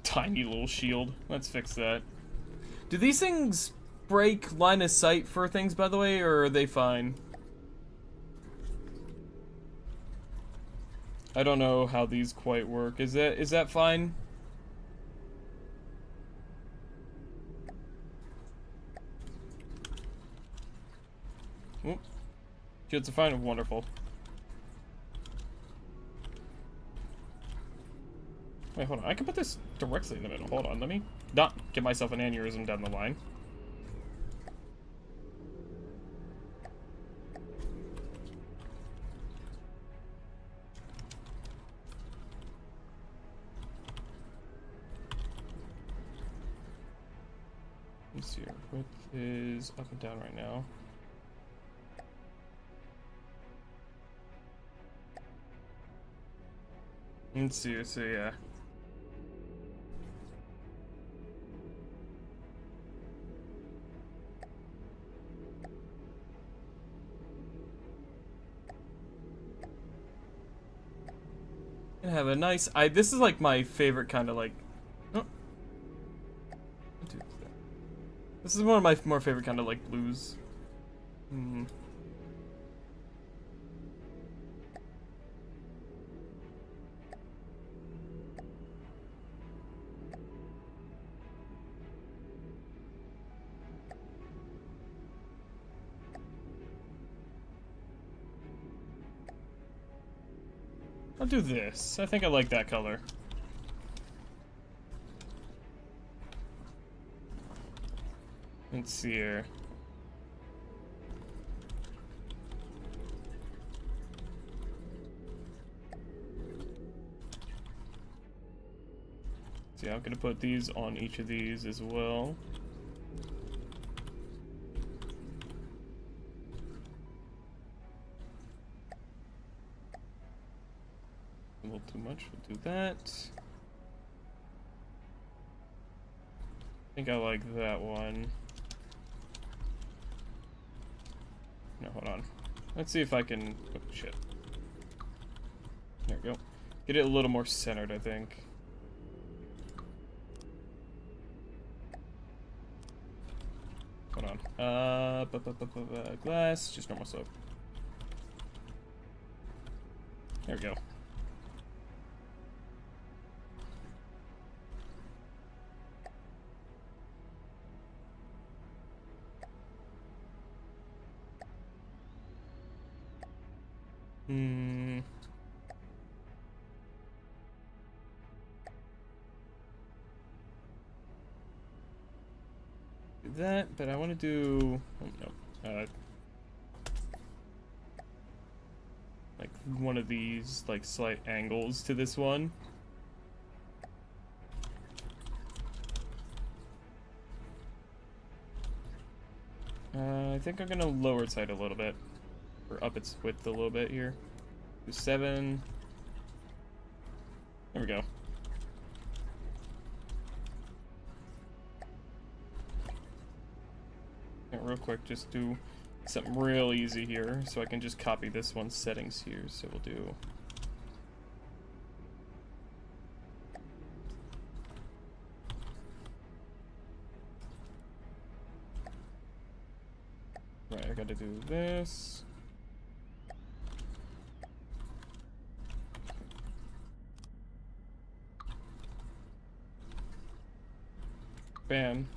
Tiny little shield. Let's fix that. Do these things break line of sight for things, by the way, or are they fine? I don't know how these quite work. Is that fine? Oop. Shields are fine. Wonderful. Wait, hold on. I can put this directly in the middle. Hold on. Let me not get myself an aneurysm down the line. Let's see, our width is up and down right now. Let's see, so yeah. Have a nice. This is like my favorite kind of like. Oh. This is one of my more favorite kind of like blues. Hmm. I'll do this. I think I like that color. Let's see here. See, I'm gonna put these on each of these as well. A little too much, we'll do that. I think I like that one. No, hold on. Let's see if I can... Oh, shit. There we go. Get it a little more centered, I think. Hold on. Glass, just normal soap. There we go. Hmm. Do that, but I want to do... Oh, no. Like one of these, like, slight angles to this one. I think I'm gonna lower its height a little bit. Or up its width a little bit here. Do 7. There we go. Yeah, real quick, just do something real easy here, so I can just copy this one's settings here. So we'll do... Right, I gotta do this. Bam.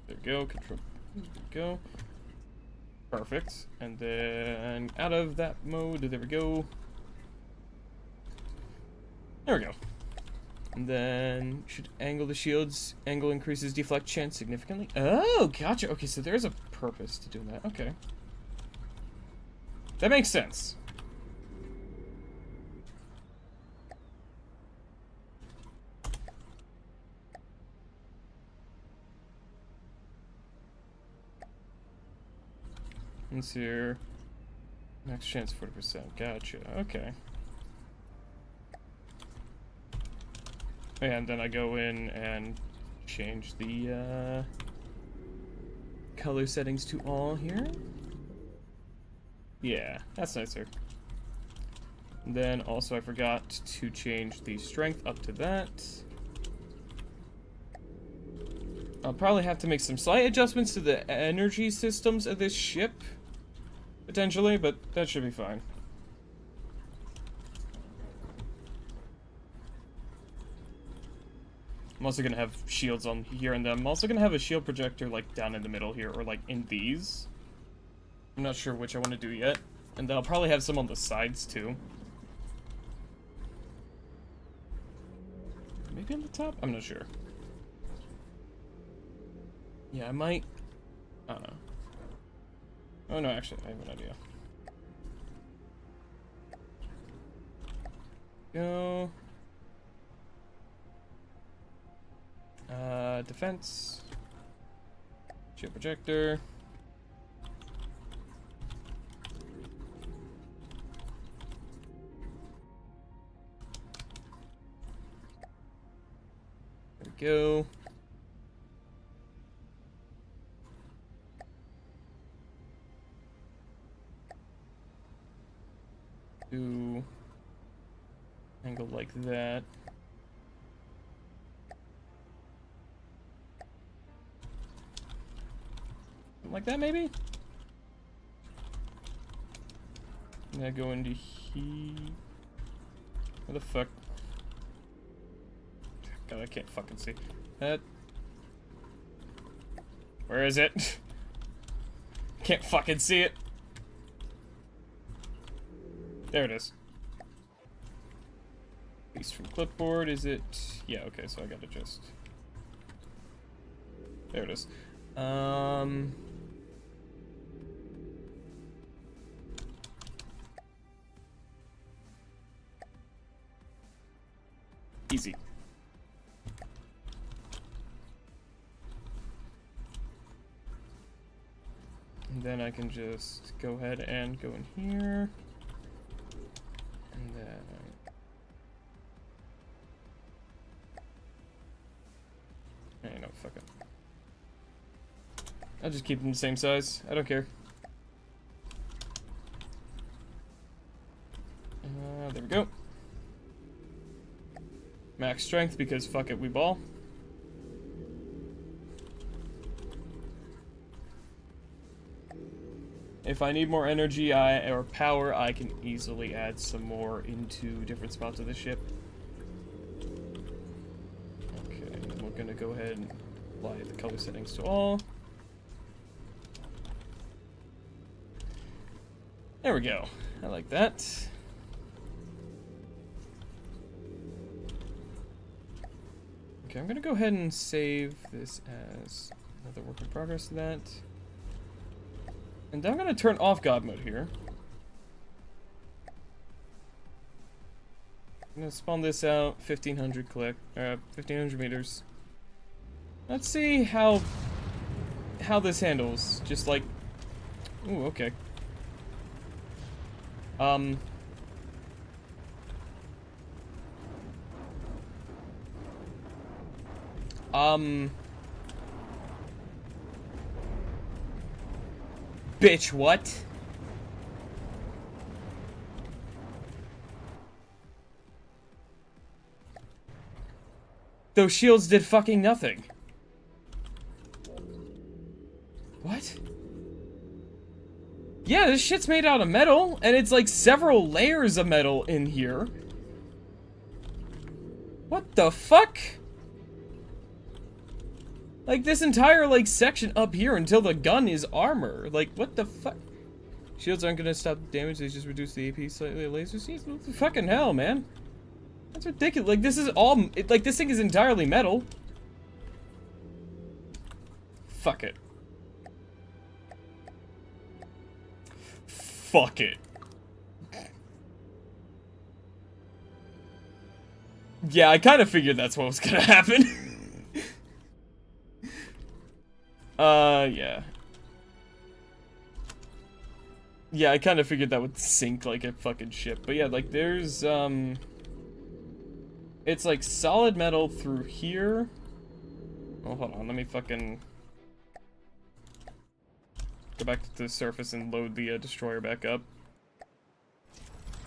There we go. Control. There we go. Perfect. And then out of that mode, there we go. There we go. And then should angle the shields. Angle increases deflect chance significantly. Oh, gotcha. Okay, so there's a purpose to doing that. Okay. That makes sense. Let's see here. Max chance 40%. Gotcha. Okay. And then I go in and change the color settings to all here. Yeah, that's nicer. And then also I forgot to change the strength up to that. I'll probably have to make some slight adjustments to the energy systems of this ship. Potentially, but that should be fine. I'm also gonna have shields on here and them. I'm also gonna have a shield projector like down in the middle here, or like in these. I'm not sure which I want to do yet. And then I'll probably have some on the sides too. Maybe on the top? I'm not sure. Yeah, I might. I don't know. Oh no, actually, I have an idea. Go. Defense. Shield projector. There we go. angle like that. Like that, maybe? And I go into here. Where the fuck? God, I can't fucking see. That. Where is it? Can't fucking see it. There it is. Paste from clipboard, is it? Yeah, okay, so I gotta just... There it is. Easy. And then I can just go ahead and go in here. And then... Hey, no, fuck it. I'll just keep them the same size. I don't care. There we go. Max strength because fuck it, we ball. If I need more energy or power, I can easily add some more into different spots of the ship. Okay, and then we're gonna go ahead and apply the color settings to all. There we go. I like that. Okay, I'm gonna go ahead and save this as another work in progress to that. And then I'm gonna turn off God mode here. I'm gonna spawn this out, 1500 1500 meters. Let's see how this handles. Just like, ooh, okay. Bitch, what? Those shields did fucking nothing. What? Yeah, this shit's made out of metal, and it's like several layers of metal in here. What the fuck? Like, this entire, like, section up here until the gun is armor. Like, what the fuck? Shields aren't gonna stop the damage, they just reduce the AP slightly. Laser seeds? What the fucking hell, man? That's ridiculous. Like, this is all... like, this thing is entirely metal. Fuck it. Fuck it. Yeah, I kind of figured that's what was gonna happen. Yeah. Yeah, I kind of figured that would sink like a fucking ship. But yeah, like there's, it's like solid metal through here. Oh, hold on, let me fucking go back to the surface and load the destroyer back up.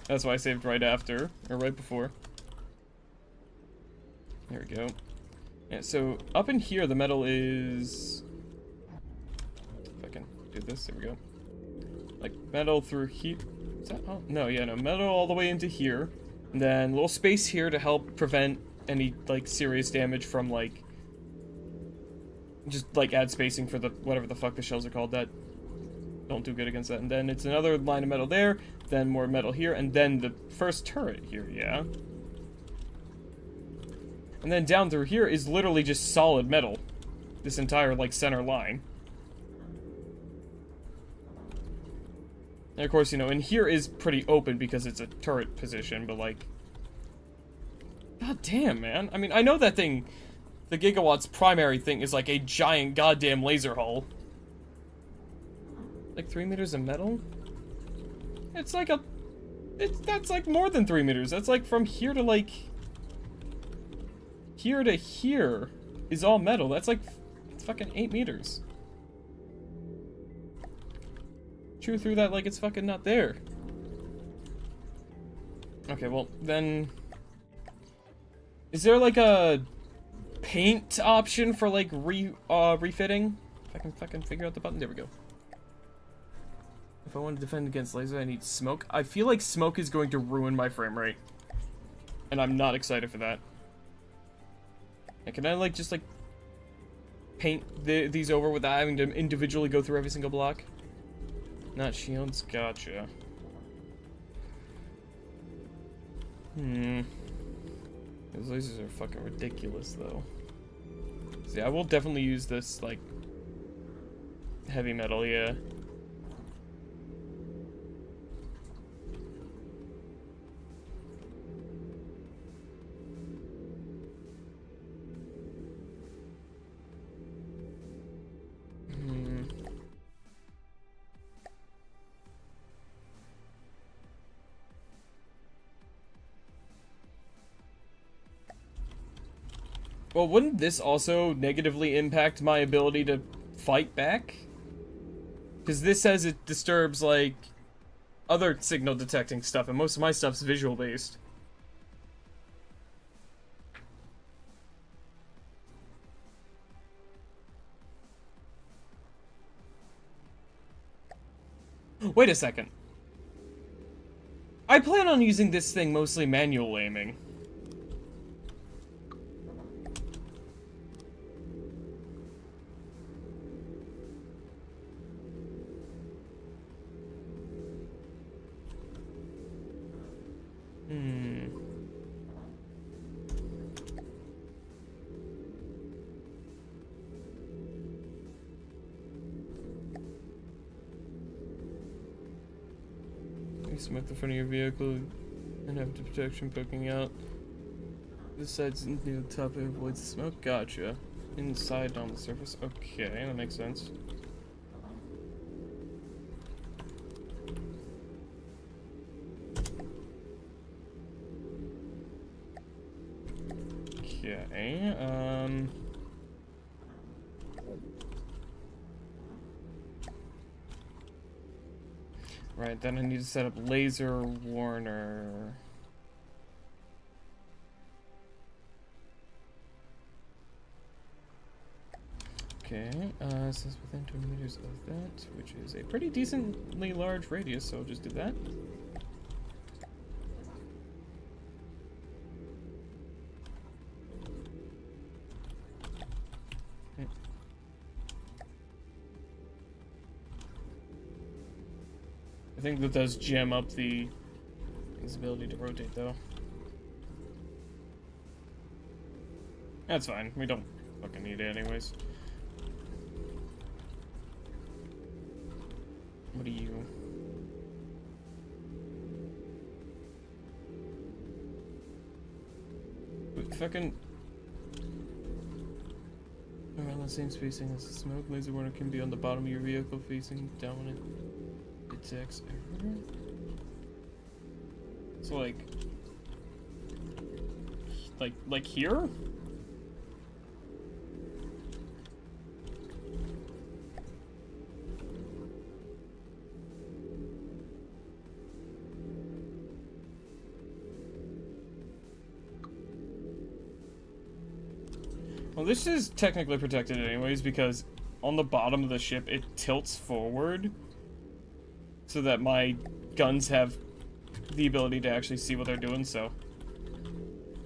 That's why I saved right after, or right before. There we go. Yeah, so up in here, the metal is... If I can do this, there we go. Like, metal through here. Is that... Oh, no, yeah, no. Metal all the way into here. And then a little space here to help prevent any, like, serious damage from, like... Just, like, add spacing for the... Whatever the fuck the shells are called that don't do good against that. And then it's another line of metal there. Then more metal here. And then the first turret here, yeah. And then down through here is literally just solid metal. This entire, like, center line. And of course, you know, in here is pretty open because it's a turret position, but like... God damn, man. I mean, I know that thing, the Gigawatt's primary thing is like a giant goddamn laser hull. Like 3 meters of metal? It's like a... that's like more than 3 meters. That's like from here to like... Here to here is all metal. That's like fucking 8 meters. Chew through that like it's fucking not there. Okay, well, then Is there like a paint option for like refitting? If I can fucking figure out the button. There we go. If I want to defend against laser, I need smoke. I feel like smoke is going to ruin my frame rate. And I'm not excited for that. And can I like just like paint these over without having to individually go through every single block? Not shields, gotcha. Those lasers are fucking ridiculous though. See, I will definitely use this like heavy metal, yeah. Well, wouldn't this also negatively impact my ability to fight back? Because this says it disturbs, like, other signal detecting stuff, and most of my stuff's visual based. Wait a second. I plan on using this thing mostly manual aiming. Smoke the front of your vehicle and have the protection poking out. This side's near the top, it avoids the smoke. Gotcha. Inside on the surface. Okay, that makes sense. Okay, right, then I need to set up laser warner. Okay, says within 20 meters of that, which is a pretty decently large radius, so I'll just do that. I think that does jam up his ability to rotate, though. That's fine. We don't fucking need it anyways. What are you? Fucking... Around the same spacing as the smoke, laser warner can be on the bottom of your vehicle facing down when it detects error. So like here? Well, this is technically protected anyways because on the bottom of the ship it tilts forward so that my guns have the ability to actually see what they're doing, so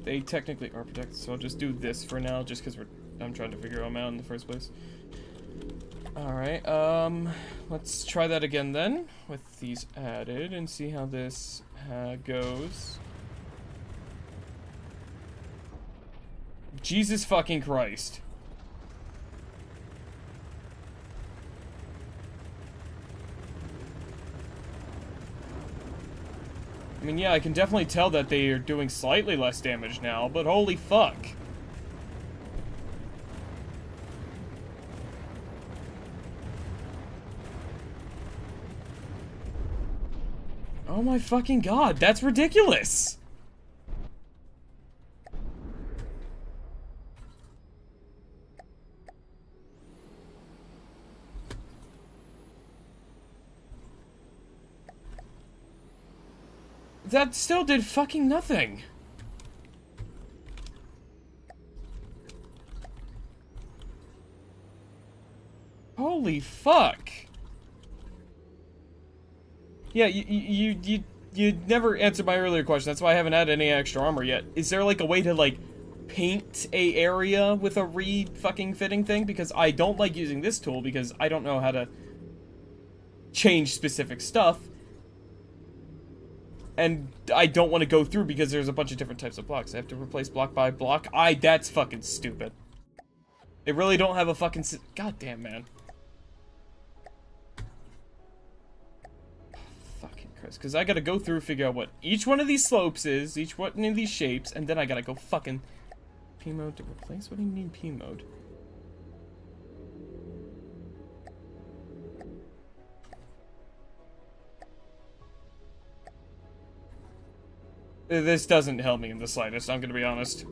they technically are protected. So I'll just do this for now just because I'm trying to figure them out in the first place. Alright, let's try that again then with these added and see how this goes. Jesus fucking Christ. I mean, yeah, I can definitely tell that they are doing slightly less damage now, but holy fuck. Oh my fucking god, that's ridiculous! That still did fucking nothing. Holy fuck. Yeah, you never answered my earlier question. That's why I haven't had any extra armor yet. Is there like a way to like paint a area with a fucking fitting thing? Because I don't like using this tool because I don't know how to change specific stuff. And I don't want to go through because there's a bunch of different types of blocks. I have to replace block by block. That's fucking stupid. They really don't have a fucking goddamn, man. Fucking Christ. Because I gotta go through, figure out what each one of these slopes is, each one of these shapes, and then I gotta go fucking P mode to replace? What do you mean P mode? This doesn't help me in the slightest, I'm gonna be honest.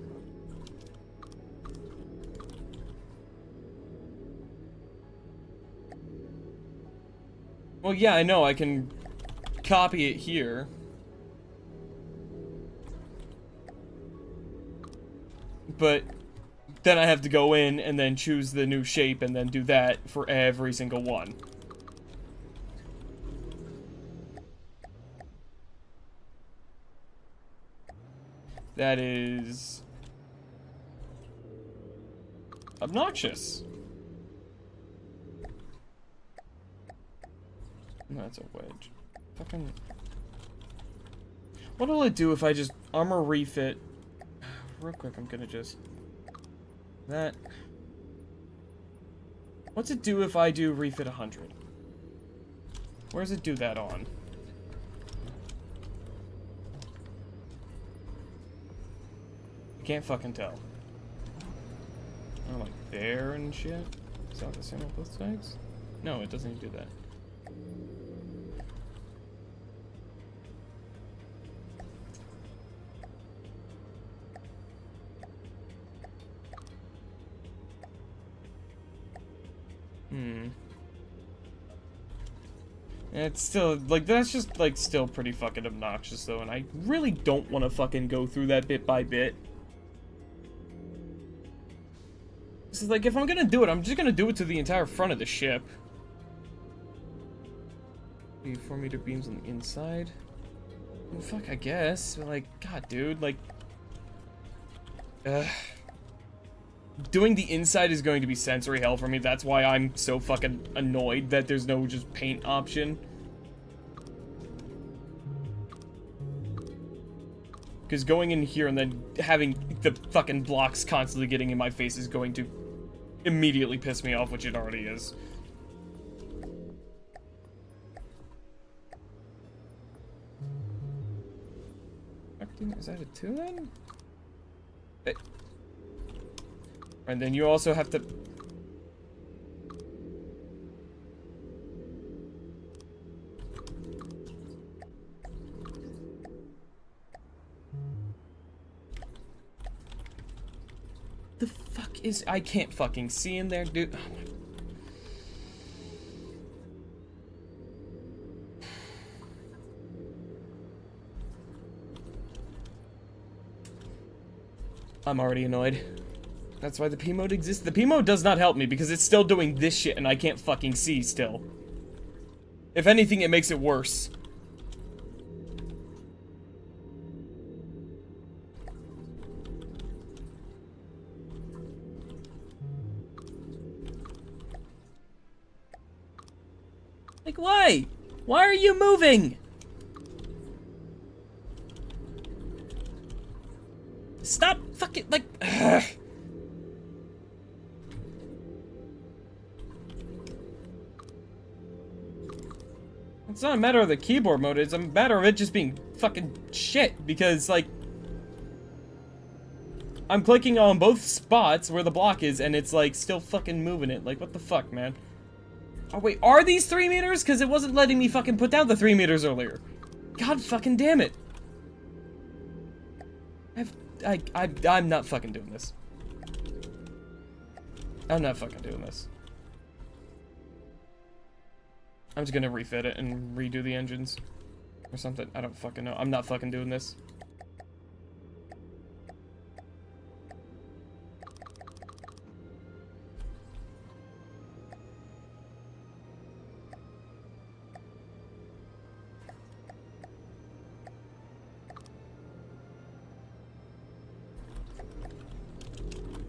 Well, yeah, I know, I can copy it here. But then I have to go in and then choose the new shape and then do that for every single one. That is obnoxious. No, that's a wedge. Fucking. What will it do if I just armor refit? Real quick, I'm gonna just. That. What's it do if I do refit 100? Where does it do that on? I can't fucking tell. Oh, like there and shit? Is that the same on both sides? No, it doesn't even do that. It's still, like, that's just, like, still pretty fucking obnoxious, though, and I really don't want to fucking go through that bit by bit. This is like, if I'm gonna do it, I'm just gonna do it to the entire front of the ship. 4-meter beams on the inside. Well, fuck, I guess. But, like, god, dude, like... Doing the inside is going to be sensory hell for me. That's why I'm so fucking annoyed that there's no just paint option. Because going in here and then having the fucking blocks constantly getting in my face is going to immediately piss me off, which it already is. Is that a 2 then? And then you also have to... The fuck is... I can't fucking see in there, dude. Oh my... I'm already annoyed. That's why the P mode exists. The P mode does not help me because it's still doing this shit and I can't fucking see still. If anything, it makes it worse. Like, why? Why are you moving? Stop fucking, like, ugh. It's not a matter of the keyboard mode, it's a matter of it just being fucking shit, because, like, I'm clicking on both spots where the block is, and it's, like, still fucking moving it. Like, what the fuck, man? Oh, wait, are these 3 meters? Because it wasn't letting me fucking put down the 3 meters earlier. God fucking damn it. I'm not fucking doing this. I'm not fucking doing this. I'm just gonna refit it and redo the engines. Or something. I don't fucking know. I'm not fucking doing this.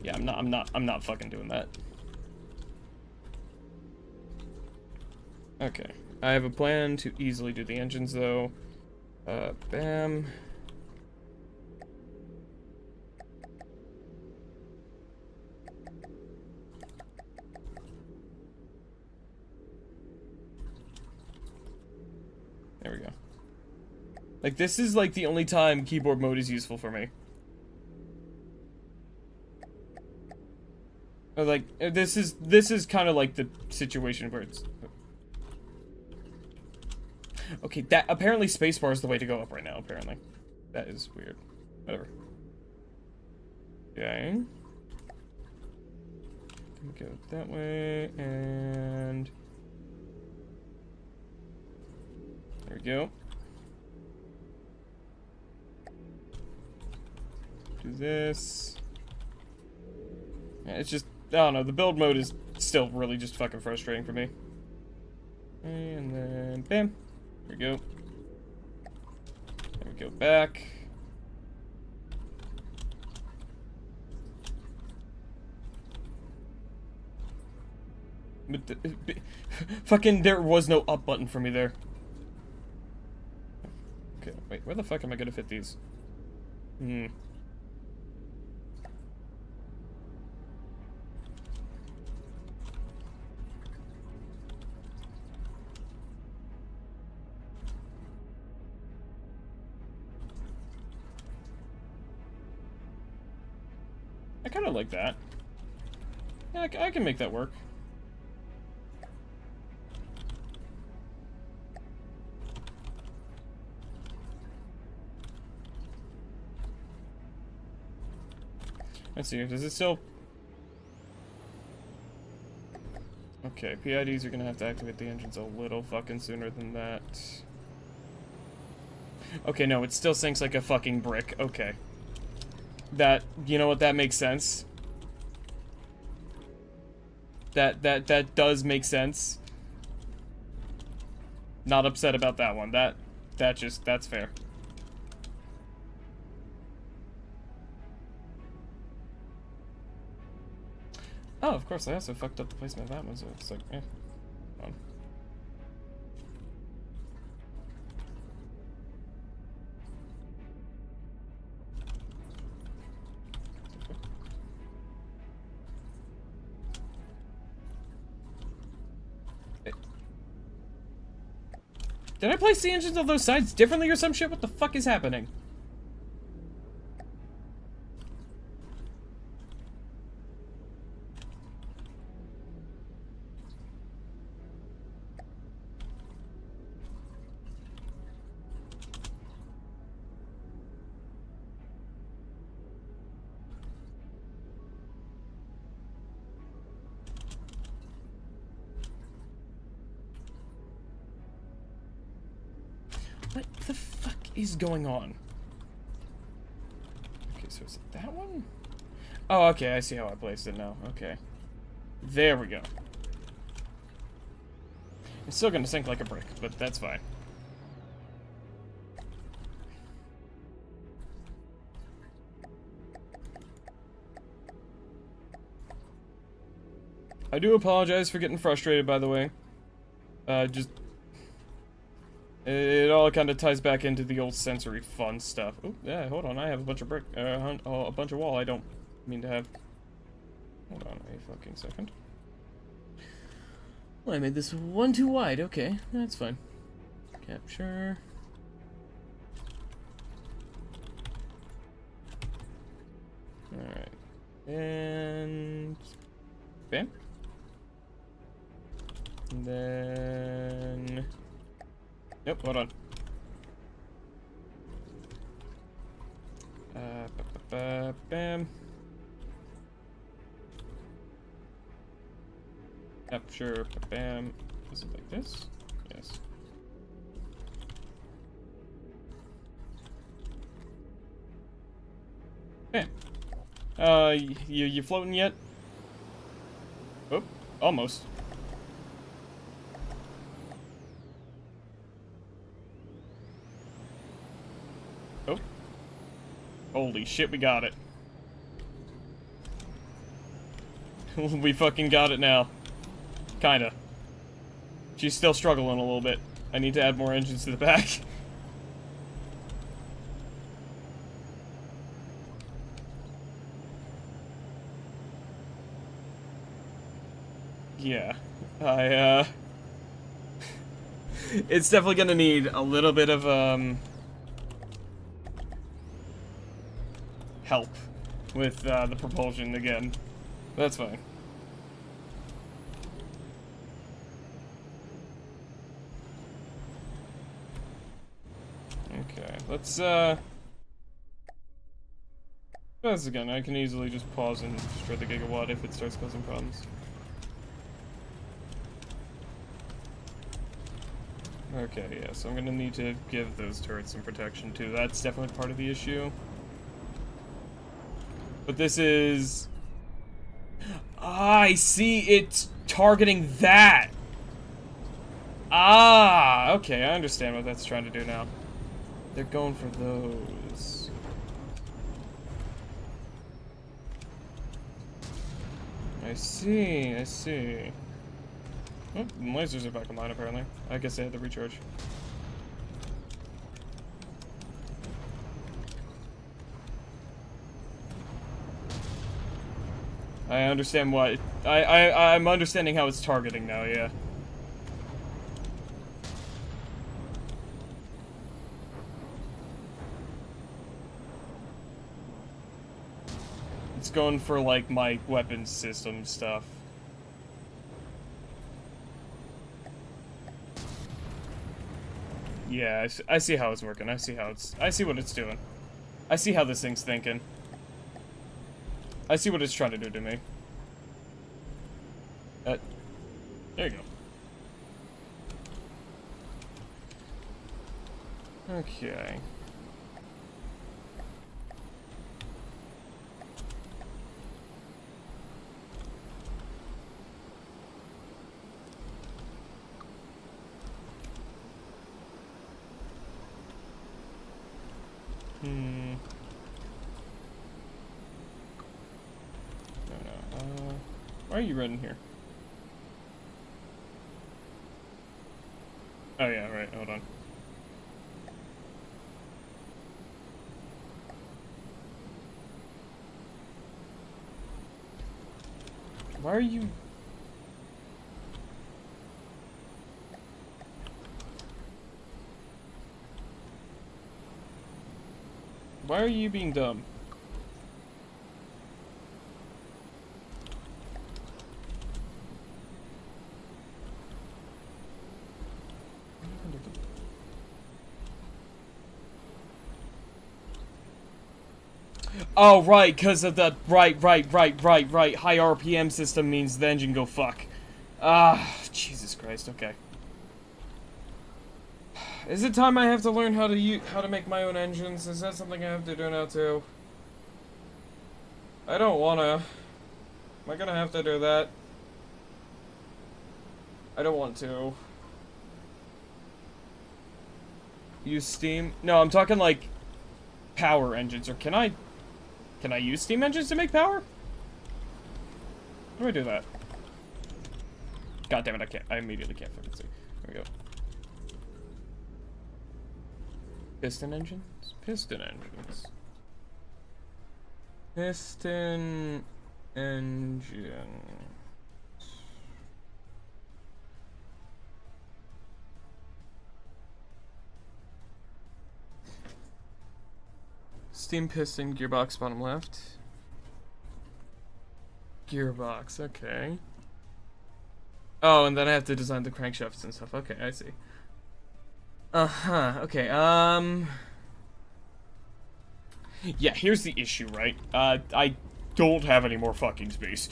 Yeah, I'm not fucking doing that. Okay. I have a plan to easily do the engines, though. Bam. There we go. Like, this is, like, the only time keyboard mode is useful for me. Or, like, this is kind of like the situation where it's... Okay, that... Apparently spacebar is the way to go up right now, apparently. That is weird. Whatever. Okay. Go that way, and... There we go. Do this. Yeah, it's just, I don't know, the build mode is still really just fucking frustrating for me. And then, bam. There we go. There we go, back. But fucking, there was no up button for me there. Okay, wait, where the fuck am I gonna fit these? I kind of like that. Yeah, I can make that work. Let's see, does it still... Okay, PIDs are gonna have to activate the engines a little fucking sooner than that. Okay, no, it still sinks like a fucking brick. Okay. That, you know what, that makes sense. That does make sense. Not upset about that one. That's fair. Oh, of course, I also fucked up the placement of that one, so it's like, eh. Hold on. Did I place the engines on those sides differently or some shit? What the fuck is happening? What the fuck is going on? Okay, so is it that one? Oh, okay, I see how I placed it now. Okay. There we go. It's still gonna sink like a brick, but that's fine. I do apologize for getting frustrated, by the way. Just... It all kind of ties back into the old sensory fun stuff. Oh, yeah, hold on, I have a bunch of brick, a bunch of wall I don't mean to have. Hold on a fucking second. Well, I made this one too wide, okay, that's fine. Capture. Alright. And... bam. And then... Yep, hold on. Bam. Yep, sure, bam. Is it like this? Yes. Bam. You floating yet? Oh, almost. Oh. Holy shit, we got it. We fucking got it now. Kinda. She's still struggling a little bit. I need to add more engines to the back. Yeah. It's definitely gonna need a little bit of, help with, the propulsion again. That's fine. Okay, let's, once again, I can easily just pause and destroy the gigawatt if it starts causing problems. Okay, yeah, so I'm gonna need to give those turrets some protection too. That's definitely part of the issue. But this is... Ah, I see, it's targeting that! Ah, okay, I understand what that's trying to do now. They're going for those. I see, I see. Oh, the lasers are back online apparently. I guess they had to recharge. I understand what I'm understanding how it's targeting now, yeah. It's going for like my weapons system stuff. Yeah, I see how it's working. I see what it's doing. I see how this thing's thinking. I see what it's trying to do to me. There you go. Okay. No. Why are you running here? Oh yeah, right, hold on. Why are you... Why are you being dumb? Oh, right, because of the... Right. High RPM system means the engine go fuck. Ah, Jesus Christ, okay. Is it time I have to learn how to make my own engines? Is that something I have to do now, too? I don't wanna. Am I gonna have to do that? I don't want to. Use steam? No, I'm talking, like, power engines, or can I use steam engines to make power? How do I do that? God damn it, I can't. I immediately can't fucking see. There we go. Piston engines? Piston engines. Piston engine. Steam piston gearbox bottom left. Gearbox, okay. Oh, and then I have to design the crankshafts and stuff. Okay, I see. Okay, yeah, here's the issue, right? I don't have any more fucking space.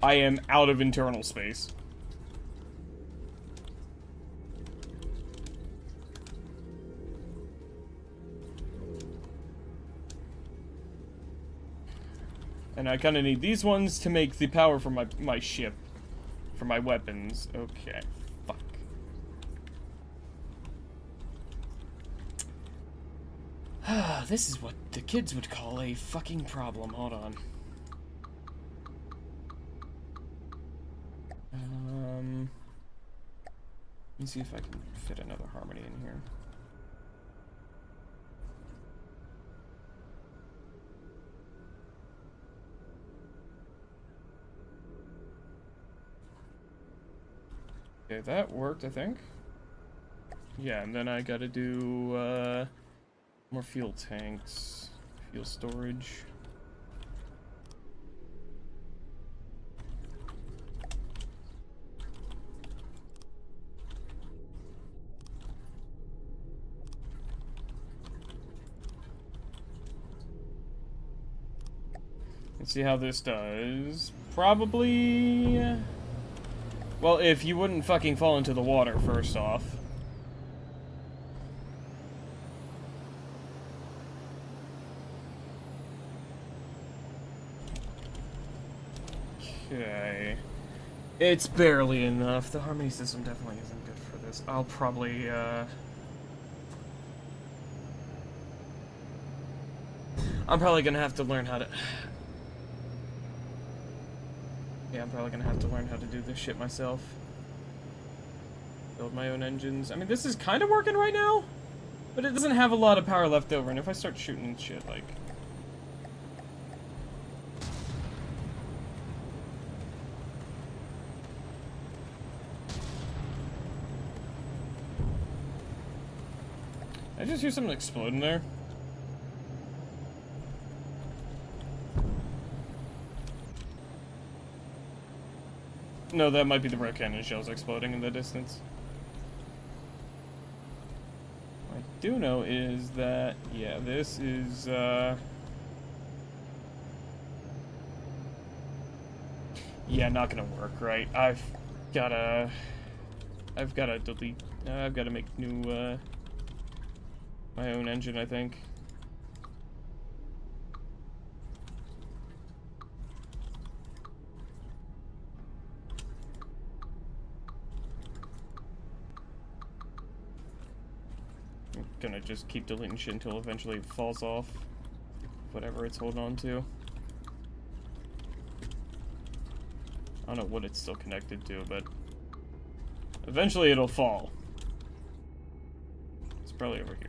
I am out of internal space. And I kind of need these ones to make the power for my ship. For my weapons. Okay. Fuck. Ah, this is what the kids would call a fucking problem. Hold on. Let me see if I can fit another harmony in here. Okay, that worked, I think. Yeah, and then I gotta do, more fuel tanks, fuel storage. Let's see how this does. Probably... Well, if you wouldn't fucking fall into the water, first off. Okay. It's barely enough. The harmony system definitely isn't good for this. I'll probably, I'm probably gonna have to learn how to... Yeah, I'm probably gonna have to learn how to do this shit myself. Build my own engines. I mean, this is kind of working right now, but it doesn't have a lot of power left over, and if I start shooting shit, like... I just hear something exploding there. No, that might be the red cannon shells exploding in the distance. What I do know is that, yeah, this is, yeah, not gonna work, right? I've gotta delete, I've gotta make new, my own engine, I think. I'm gonna just keep deleting shit until eventually it falls off. Whatever it's holding on to. I don't know what it's still connected to, but eventually it'll fall. It's probably over here.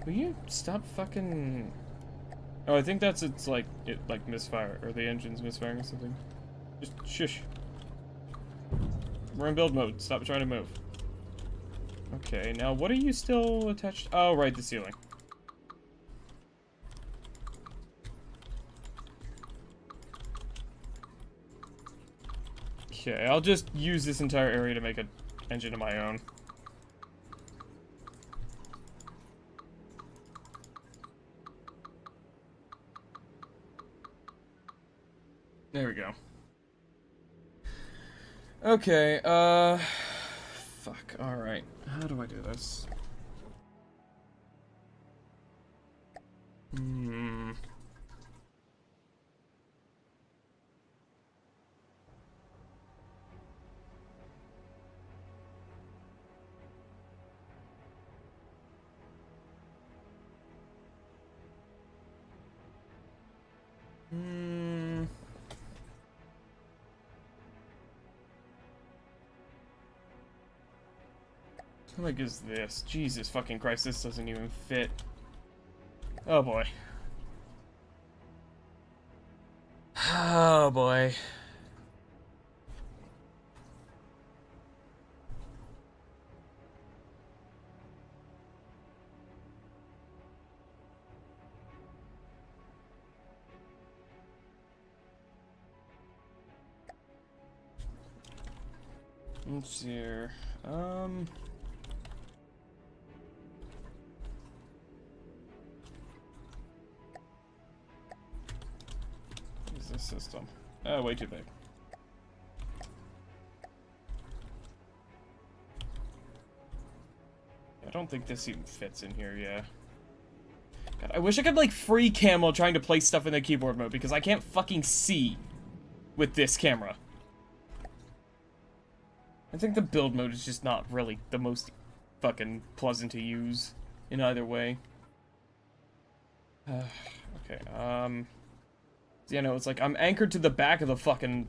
Will you stop fucking... Oh, I think that's it's like misfire, or the engine's misfiring or something. Just shush. We're in build mode. Stop trying to move. Okay, now what are you still attached? Oh, right, the ceiling. Okay, I'll just use this entire area to make an engine of my own. There we go. Okay, fuck, alright. How do I do this? How big is this? Jesus fucking Christ, this doesn't even fit. Oh boy. Oh boy. Let's see here. System. Oh, way too big. I don't think this even fits in here, yeah. God, I wish I could, like, free cam while trying to place stuff in the keyboard mode, because I can't fucking see with this camera. I think the build mode is just not really the most fucking pleasant to use in either way. Okay, yeah, no, it's like I'm anchored to the back of the fucking,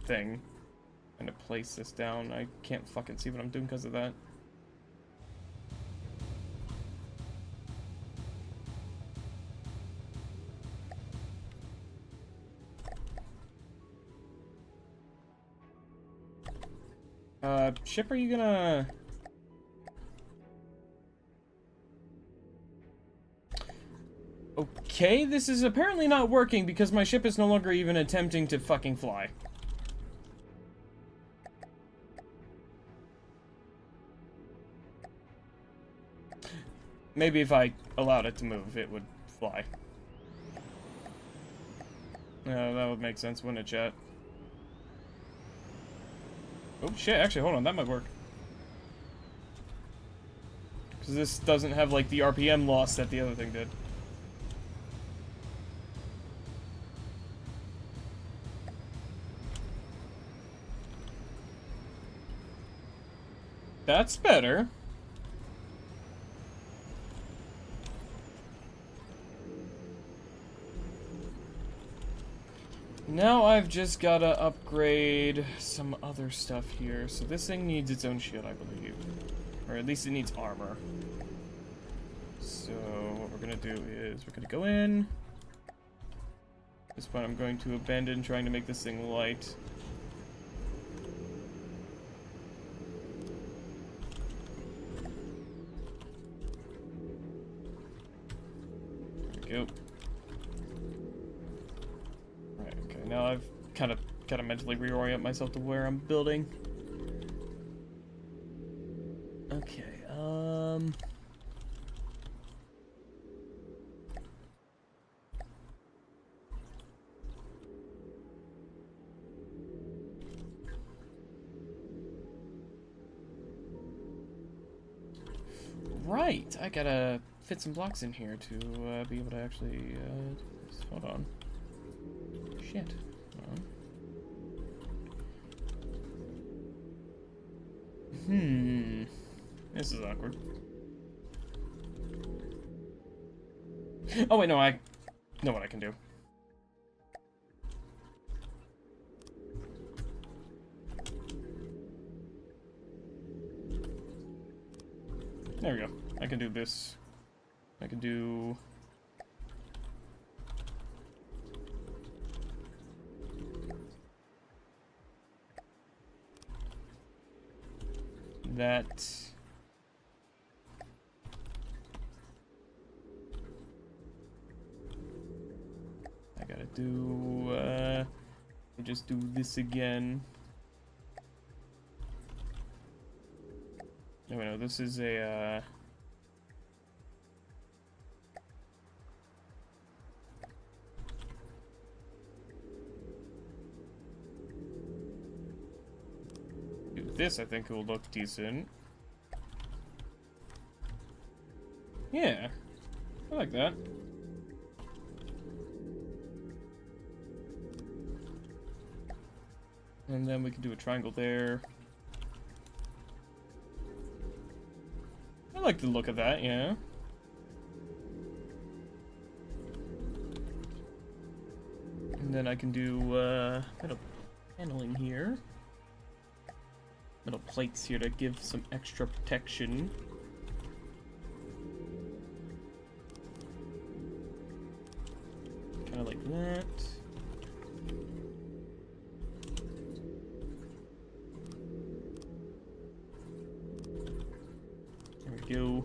thing. I'm gonna place this down. I can't fucking see what I'm doing because of that. Ship, are you gonna... Okay, this is apparently not working because my ship is no longer even attempting to fucking fly. Maybe if I allowed it to move, it would fly. Yeah, that would make sense, wouldn't it, chat? Oh shit, actually, hold on, that might work. Because this doesn't have, like, the RPM loss that the other thing did. That's better. Now I've just gotta upgrade some other stuff here. So this thing needs its own shield, I believe. Or at least it needs armor. So what we're gonna do is we're gonna go in. At this point I'm going to abandon trying to make this thing light. There we go. Now I've kind of mentally reorient myself to where I'm building. Okay, right, I gotta fit some blocks in here to be able to actually, hold on. Shit. This is awkward. Oh wait, no, I know what I can do. There we go. I can do this. I can do... that. I gotta do, just do this again. No, no, this is a, this, I think, will look decent. Yeah, I like that. And then we can do a triangle there. I like the look of that, yeah. And then I can do, metal paneling here. Metal plates here to give some extra protection. Kind of like that. There we go.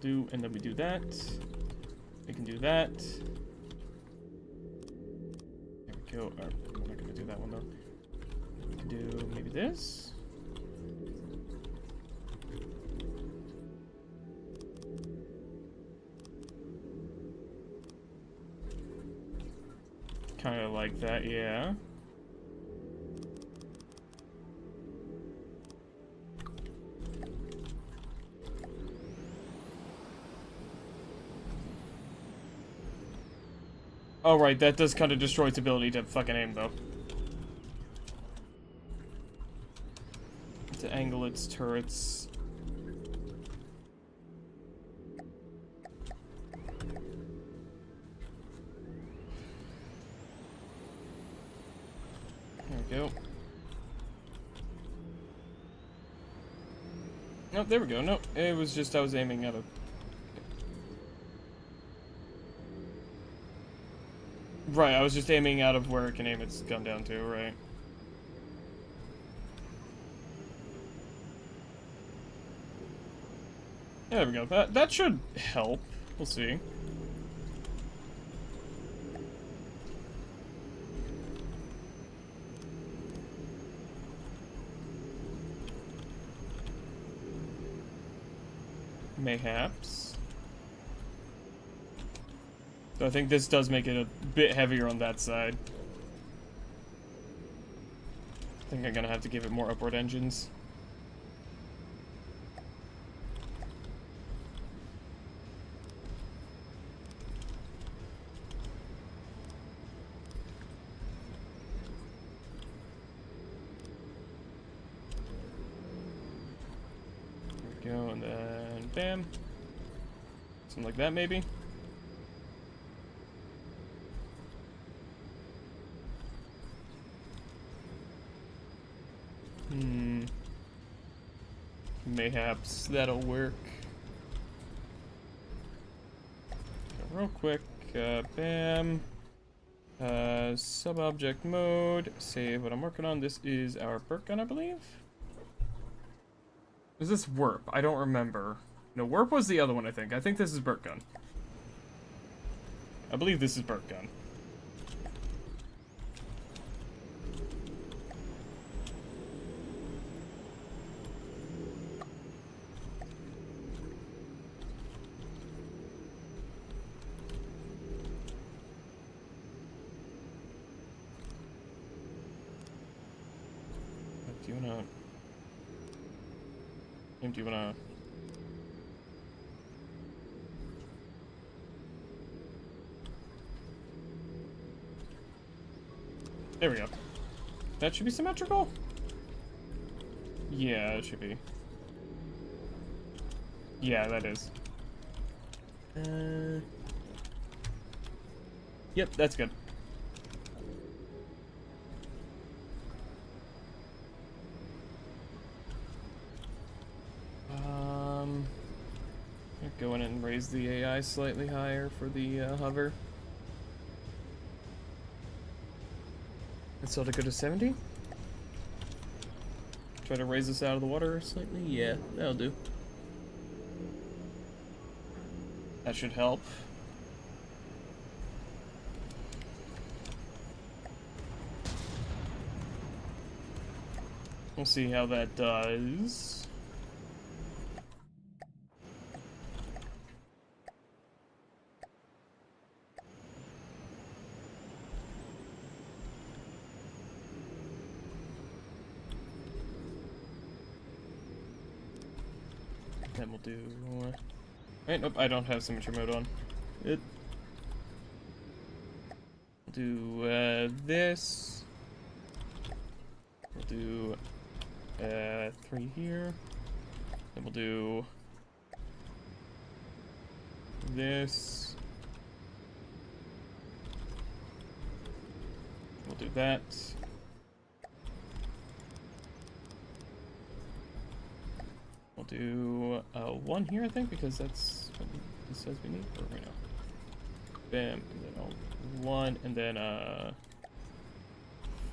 Do, and then we do that. We can do that. There we go. I'm not gonna do that one though. We can do maybe this. Kind of like that, yeah. Oh, right, that does kind of destroy its ability to fucking aim, though. To angle its turrets. There we go. Nope, there we go. Nope, it was just I was aiming at a... Right, I was just aiming out of where it can aim its gun down to, right. There we go. That should help. We'll see. Mayhaps. So I think this does make it a bit heavier on that side. I think I'm gonna have to give it more upward engines. There we go, and then bam. Something like that, maybe. Mayhaps that'll work. Okay, real quick, bam. Sub-object mode. Save what I'm working on. This is our burp gun, I believe. Is this warp? I don't remember. No, warp was the other one, I think. I think this is burp gun. I believe this is burp gun. Do you wanna... Do you wanna... There we go. That should be symmetrical? Yeah, it should be. Yeah, that is. Yep, that's good. Go in and raise the AI slightly higher for the hover. Let's sort of go to 70. Try to raise this out of the water slightly. Yeah, that'll do. That should help. We'll see how that does. Then we'll do... Wait, nope, I don't have symmetry mode on. We'll do this. We'll do 3 here. Then we'll do this. We'll do that. We'll do 1 here, I think, because that's what it says we need. Or right now. Bam, and then 1, and then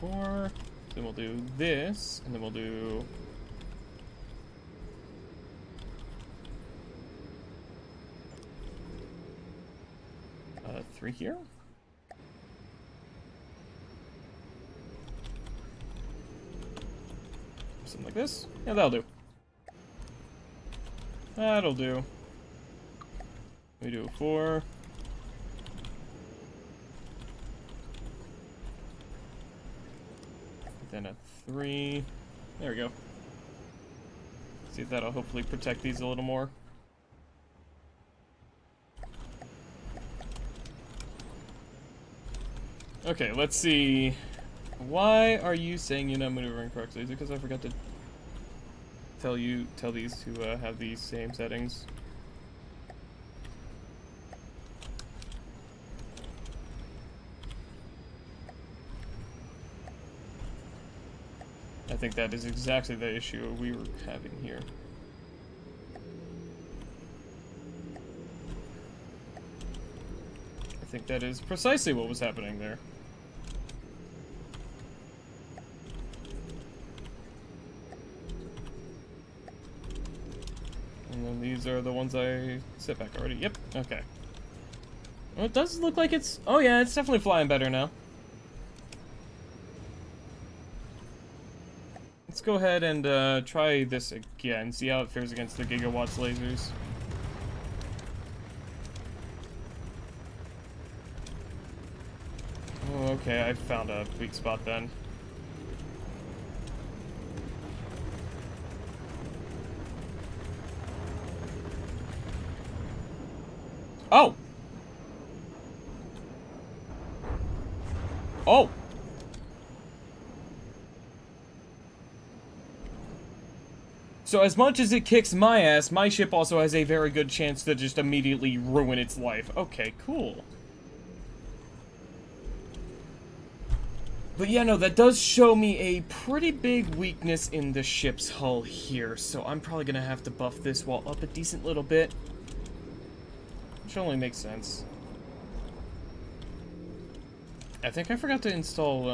4. Then we'll do this, and then we'll do 3 here. Something like this. Yeah, that'll do. That'll do. We do 4. Then a 3. There we go. See if that'll hopefully protect these a little more. Okay, let's see. Why are you saying you're not maneuvering correctly? Is it because I forgot to tell these to have these same settings? I think that is exactly the issue we were having here. I think that is precisely what was happening there. And then these are the ones I set back already. Yep, okay. Well, it does look like it's... Oh yeah, it's definitely flying better now. Let's go ahead and try this again, see how it fares against the gigawatts lasers. Oh, okay, I found a weak spot then. Oh! Oh! So as much as it kicks my ass, my ship also has a very good chance to just immediately ruin its life. Okay, cool. But yeah, no, that does show me a pretty big weakness in the ship's hull here, so I'm probably gonna have to buff this wall up a decent little bit. Which only makes sense. I think I forgot to install,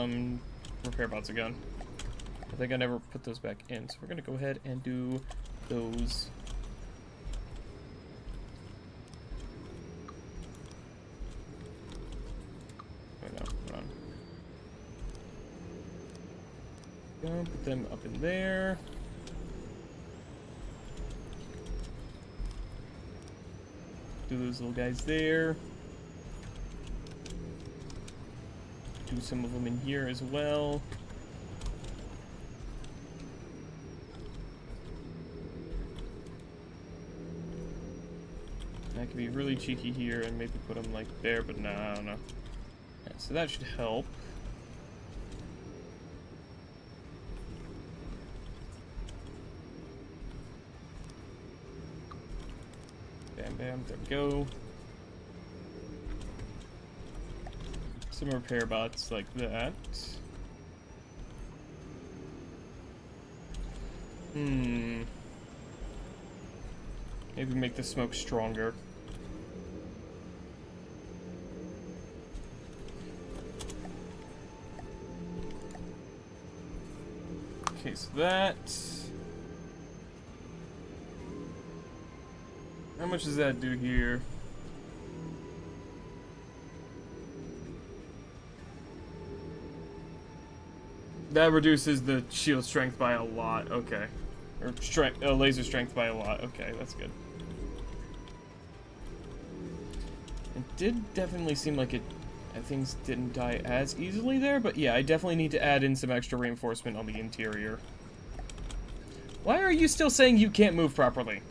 repair bots again. I think I never put those back in, so we're gonna go ahead and do those. Wait, no, hold on. Put them up in there. Do those little guys there. Do some of them in here as well. I could be really cheeky here and maybe put them like there, but no, I don't know. Yeah, so that should help. Bam, bam, there we go. Some repair bots like that. Maybe make the smoke stronger. Okay, so that... How much does that do here? That reduces the shield strength by a lot, okay. Or strength, laser strength by a lot, okay, that's good. It did definitely seem like things didn't die as easily there, but yeah, I definitely need to add in some extra reinforcement on the interior. Why are you still saying you can't move properly?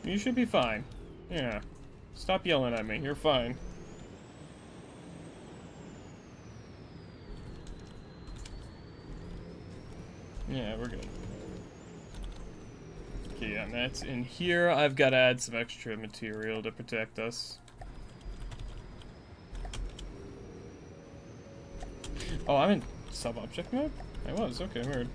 You should be fine. Yeah. Stop yelling at me. You're fine. Yeah, we're good. Okay, yeah, and that's in here. I've got to add some extra material to protect us. Oh, I'm in sub-object mode? I was. Okay, weird.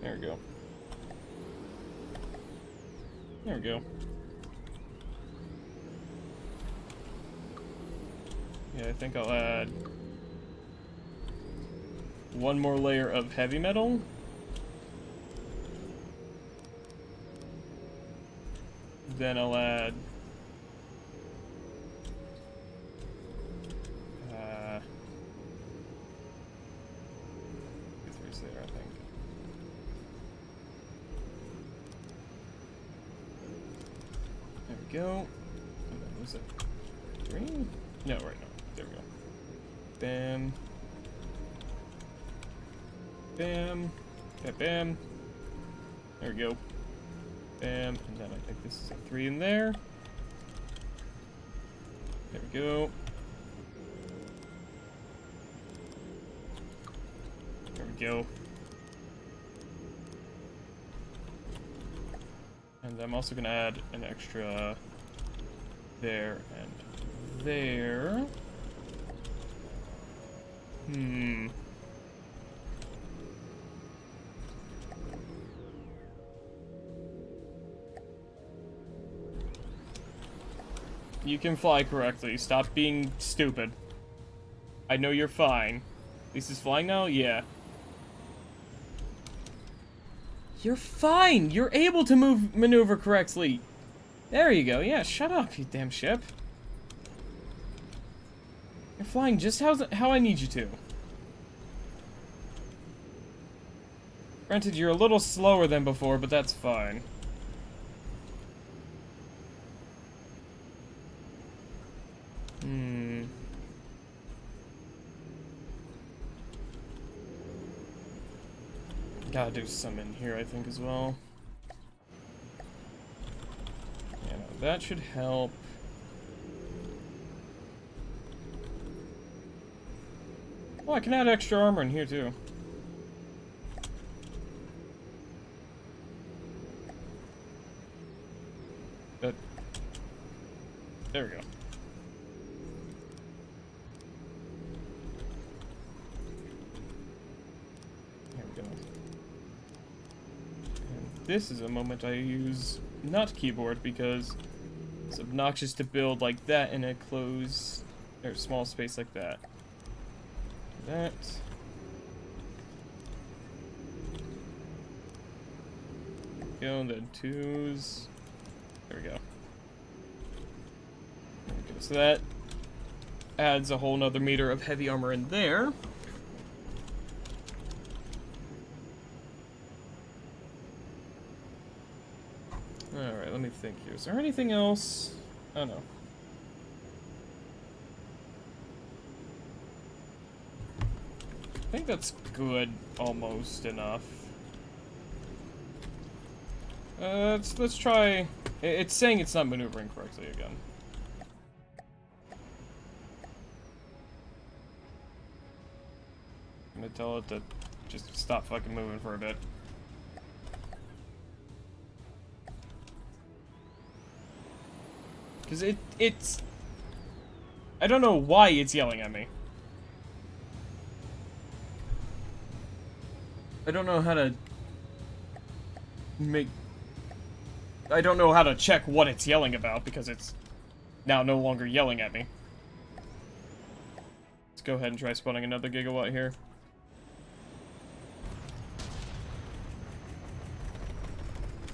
There we go. There we go. Yeah, I think I'll add one more layer of heavy metal. Then I'll add there's there, I think. There we go. And then was it green? No, right now. There we go. Bam. Bam. Bam, bam. There we go. Bam. And then I think this is a 3 in there. There we go. There we go. And I'm also gonna add an extra there and there. You can fly correctly. Stop being stupid. I know you're fine. This is flying now? Yeah. You're fine! You're able to maneuver correctly. There you go. Yeah, shut up, you damn ship. You're flying just how I need you to. Granted, you're a little slower than before, but that's fine. Gotta do some in here, I think, as well. Yeah, no, that should help. Oh, I can add extra armor in here, too. But there we go. There we go. And this is a moment I use not keyboard because it's obnoxious to build like that in a closed or small space like that. That. Go, and then 2s. There we go. There we go. So that adds a whole nother meter of heavy armor in there. Alright, let me think here. Is there anything else? Oh no. I think that's good, almost enough. Let's try. It's saying it's not maneuvering correctly again. I'm gonna tell it to just stop fucking moving for a bit. Cause it's. I don't know why it's yelling at me. I don't know how to make. I don't know how to check what it's yelling about because it's now no longer yelling at me. Let's go ahead and try spawning another gigawatt here.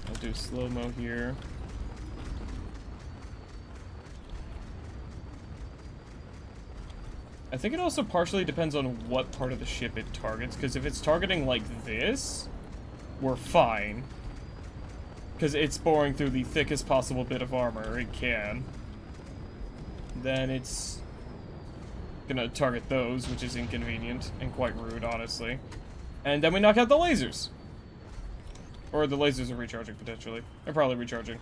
I'll do slow-mo here. I think it also partially depends on what part of the ship it targets, because if it's targeting like this, we're fine. Because it's boring through the thickest possible bit of armor it can. Then it's gonna target those, which is inconvenient and quite rude, honestly. And then we knock out the lasers. Or the lasers are recharging, potentially. They're probably recharging.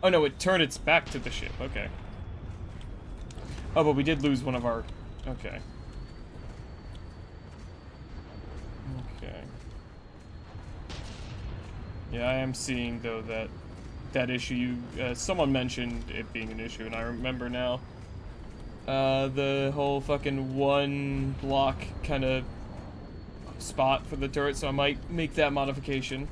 Oh no, it turned its back to the ship, okay. Oh, but we did lose one of our... Okay. Okay. Yeah, I am seeing, though, that issue. Someone mentioned it being an issue, and I remember now. The whole fucking one block kind of spot for the turret, so I might make that modification.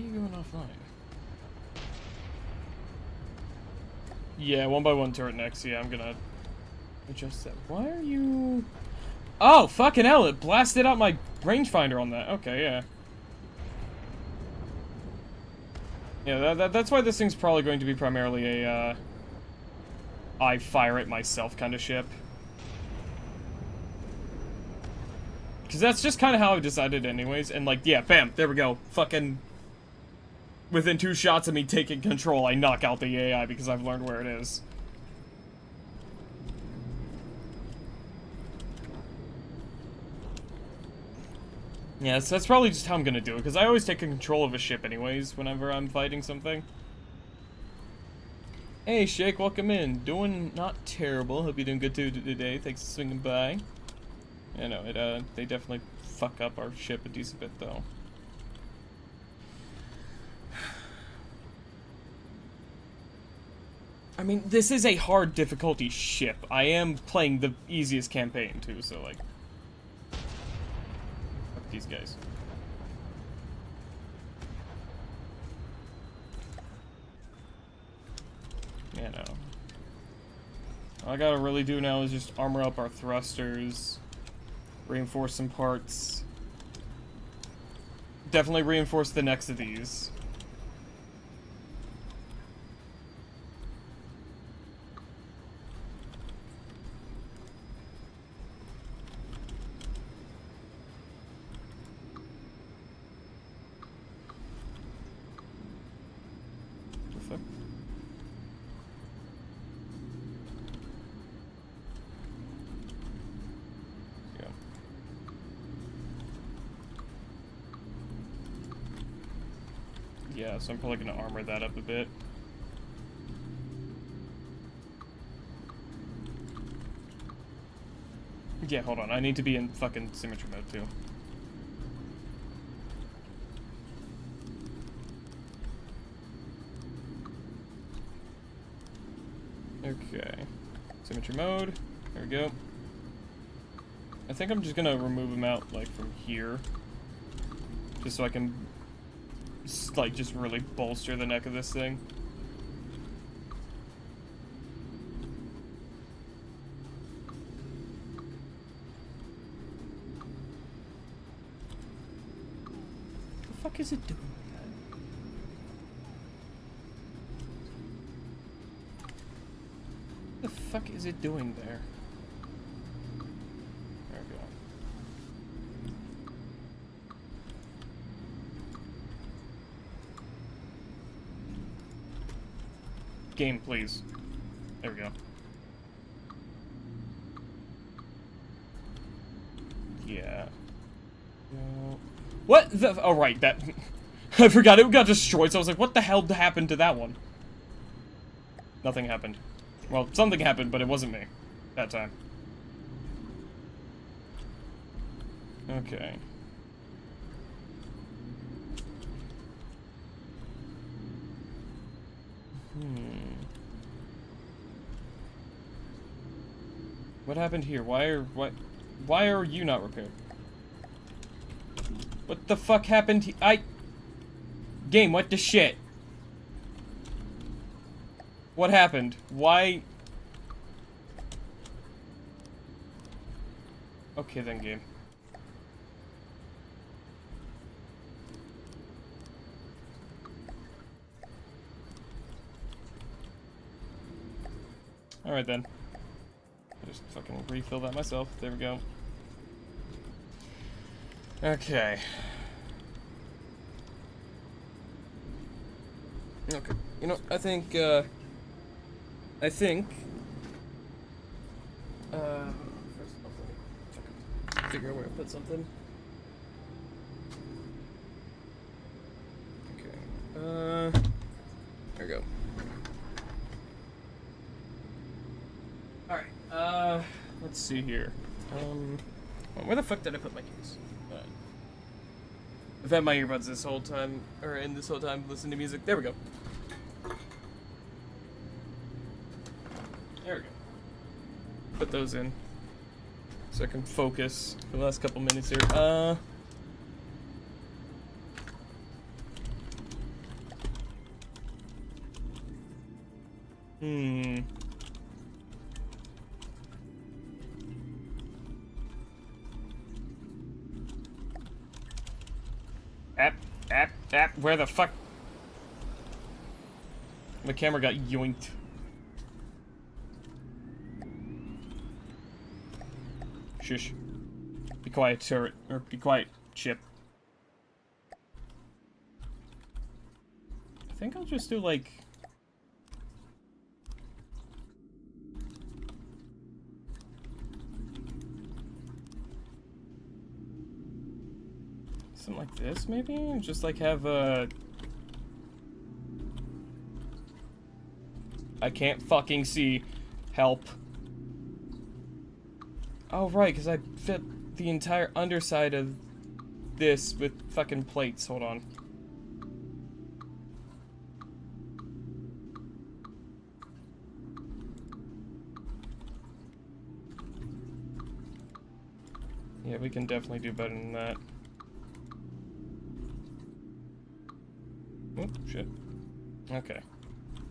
you going offline? Yeah, 1x1 turret next. Yeah, I'm gonna adjust that. Why are you... Oh, fucking hell, it blasted out my rangefinder on that. Okay, yeah. Yeah, that's why this thing's probably going to be primarily a, I fire it myself kind of ship. Because that's just kind of how I've decided anyways. And, like, yeah, bam, there we go. Fucking... Within 2 shots of me taking control, I knock out the AI because I've learned where it is. Yeah, so that's probably just how I'm gonna do it, because I always take control of a ship anyways, whenever I'm fighting something. Hey, Shake, welcome in. Doing not terrible. Hope you're doing good too today. Thanks for swinging by. I know, they definitely fuck up our ship a decent bit, though. I mean, this is a hard difficulty ship. I am playing the easiest campaign, too, so, like... Fuck these guys. Yeah, no. All I gotta really do now is just armor up our thrusters, reinforce some parts. Definitely reinforce the next of these. Yeah, so I'm probably gonna armor that up a bit. Yeah, hold on. I need to be in fucking symmetry mode, too. Okay. Symmetry mode. There we go. I think I'm just gonna remove them out, like, from here. Just so I can... like, just really bolster the neck of this thing. The fuck is it doing that? The fuck is it doing there? There we go. Game, please. There we go. Yeah. No. What the? Oh, right, that... I forgot it got destroyed, so I was like, what the hell happened to that one? Nothing happened. Well, something happened, but it wasn't me. That time. Okay. What happened here? Why are you not repaired? What the fuck happened Game, what the shit? What happened? Why? Okay then, game. Alright then. I'll just fucking refill that myself. There we go. Okay. Okay. You know, I think, first of all, let me figure out where to put something. Okay. There we go. Alright, let's see here. Where the fuck did I put my keys? I've had my earbuds this whole time, or in this whole time, listening to music. There we go. There we go. Put those in. So I can focus for the last couple minutes here. Hmm. Where the fuck? The camera got yoinked. Shush. Be quiet, turret. Or be quiet, ship. I think I'll just do, like... something like this, maybe? Just, like, have a... I can't fucking see. Help. Oh, right, because I fit the entire underside of this with fucking plates. Hold on. Yeah, we can definitely do better than that. Oh, shit. Okay.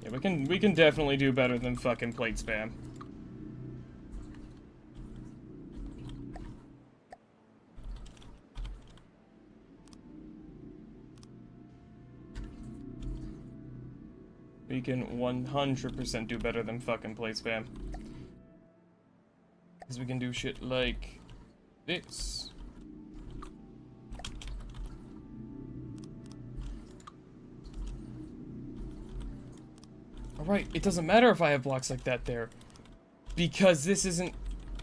Yeah, we can definitely do better than fucking plate spam. We can 100% do better than fucking plate spam. Because we can do shit like this. Alright, it doesn't matter if I have blocks like that there. Because this isn't...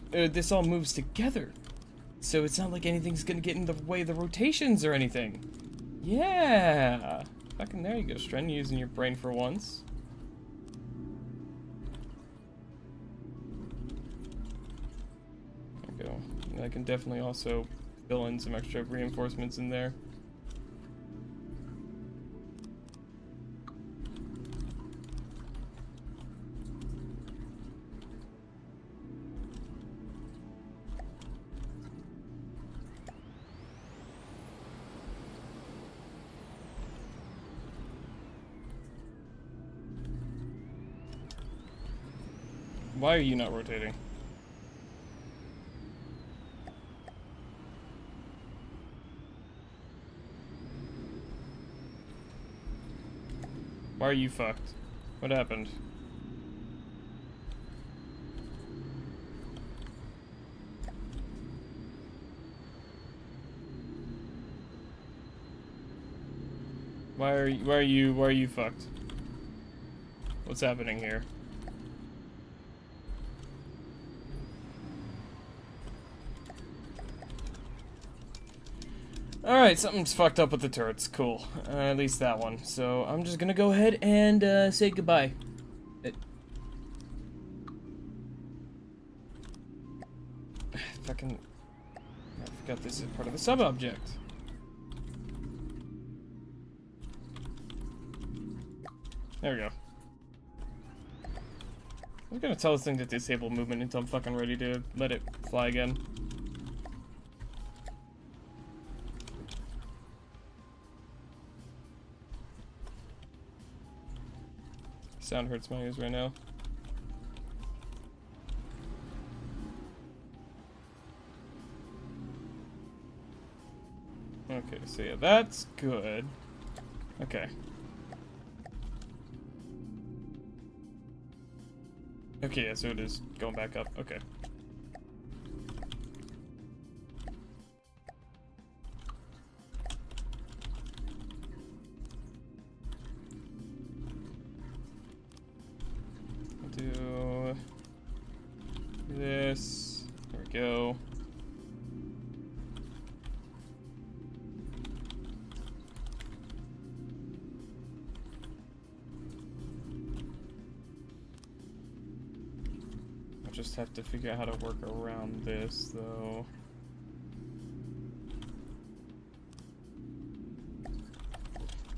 this all moves together. So it's not like anything's gonna get in the way of the rotations or anything. Yeah! Fucking there you go, Stren, using your brain for once. There we go. And I can definitely also fill in some extra reinforcements in there. Why are you not rotating? Why are you fucked? What happened? Why are you fucked? What's happening here? Alright, something's fucked up with the turrets. Cool. At least that one. So, I'm just gonna go ahead and, say goodbye. Fucking... I forgot this is part of the sub-object. There we go. I'm gonna tell this thing to disable movement until I'm fucking ready to let it fly again. Sound hurts my ears right now. Okay, so yeah, that's good. Okay. Okay, yeah, so it is going back up. Okay. Do this. There we go. I'll just have to figure out how to work around this, though.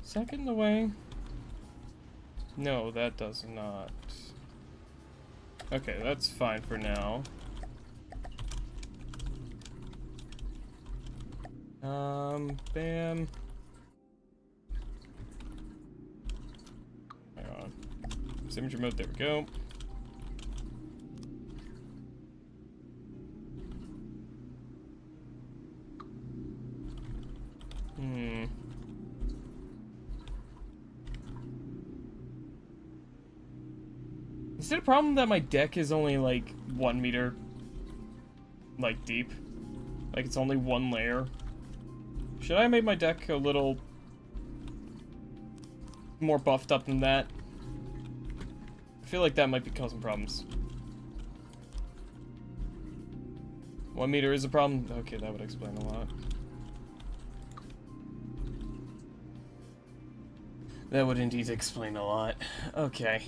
Is that getting in the way? No, that does not. Okay, that's fine for now. Bam. Hang on. Signature mode, there we go. Is it a problem that my deck is only like 1 meter like deep? Like it's only 1 layer? Should I make my deck a little more buffed up than that? I feel like that might be causing problems. 1 meter is a problem? Okay, that would explain a lot. That would indeed explain a lot. Okay,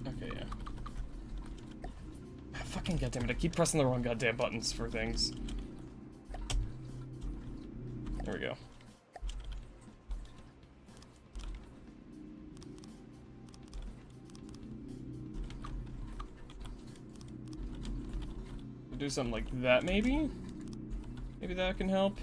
okay, yeah. Fucking goddammit, I keep pressing the wrong goddamn buttons for things. There we go. Do something like that, maybe? Maybe that can help?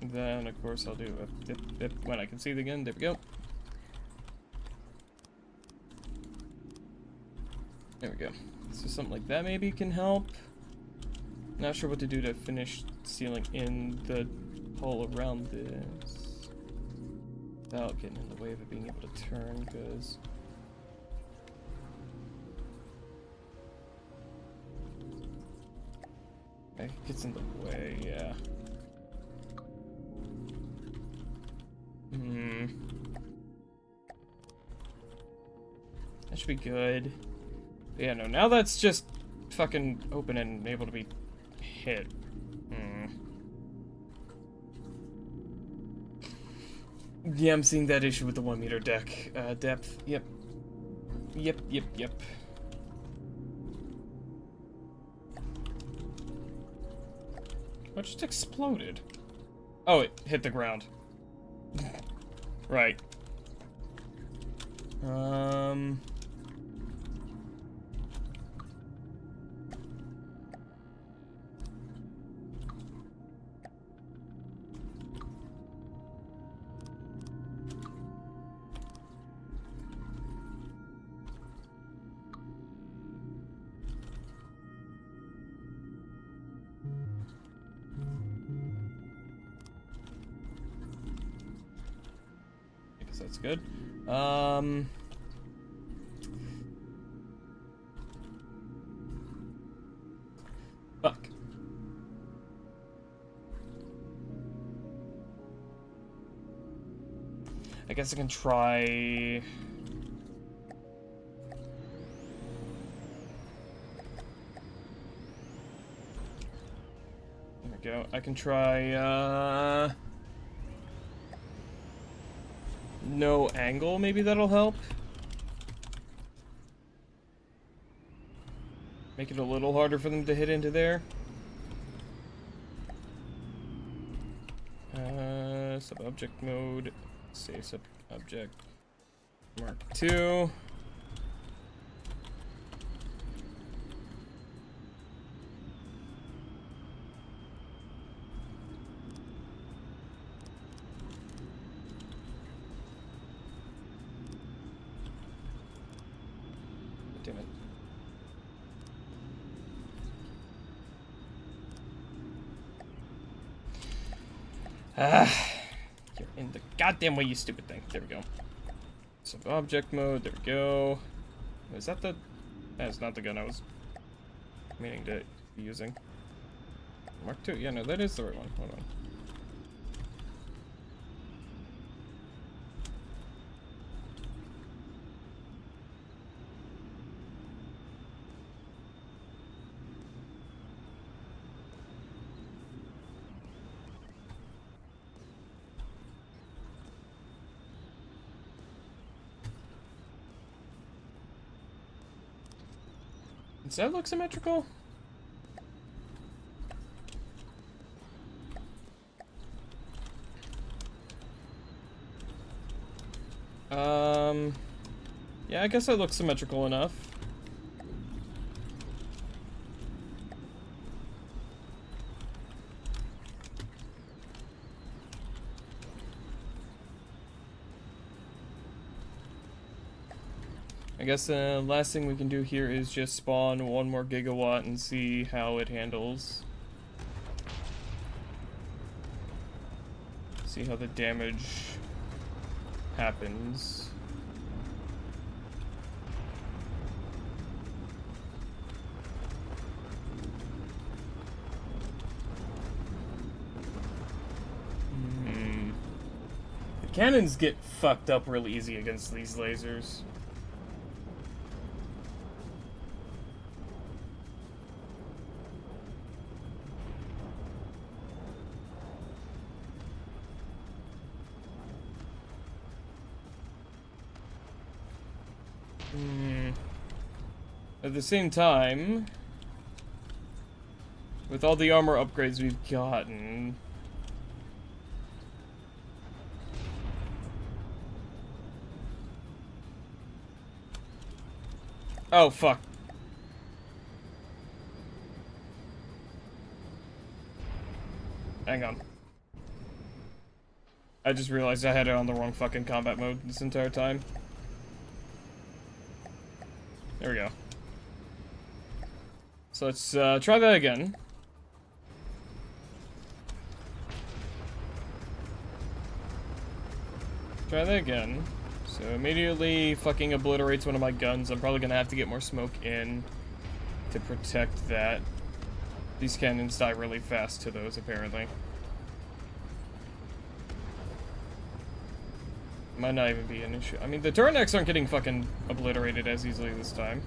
Then, of course, I'll do a dip, dip when I can see it again. There we go. There we go. So something like that maybe can help. Not sure what to do to finish sealing in the hole around this without getting in the way of it being able to turn, because it gets in the way, yeah. That should be good. But yeah, no, now that's just fucking open and able to be hit. Yeah, I'm seeing that issue with the 1 meter deck depth. Yep. Yep. What just exploded? Oh, it hit the ground. Right. I guess that's good. Fuck. I guess I can try. There we go. I can try, no angle, maybe that'll help. Make it a little harder for them to hit into there. Sub-object mode. Say sub-object. Mark 2. Damn it. You're in the goddamn way, you stupid thing. There we go. Sub-object mode, there we go. Is that the... That's not the gun I was meaning to be using. Mark 2, yeah, no, that is the right one. Hold on. Does that look symmetrical? Yeah, I guess that looks symmetrical enough. I guess the last thing we can do here is just spawn one more gigawatt and see how it handles. See how the damage happens. The cannons get fucked up real easy against these lasers. At the same time, with all the armor upgrades we've gotten, oh fuck. Hang on. I just realized I had it on the wrong fucking combat mode this entire time. There we go. So let's try that again. Try that again. So immediately fucking obliterates one of my guns. I'm probably gonna have to get more smoke in to protect that. These cannons die really fast to those, apparently. Might not even be an issue. I mean, the turrets aren't getting fucking obliterated as easily this time.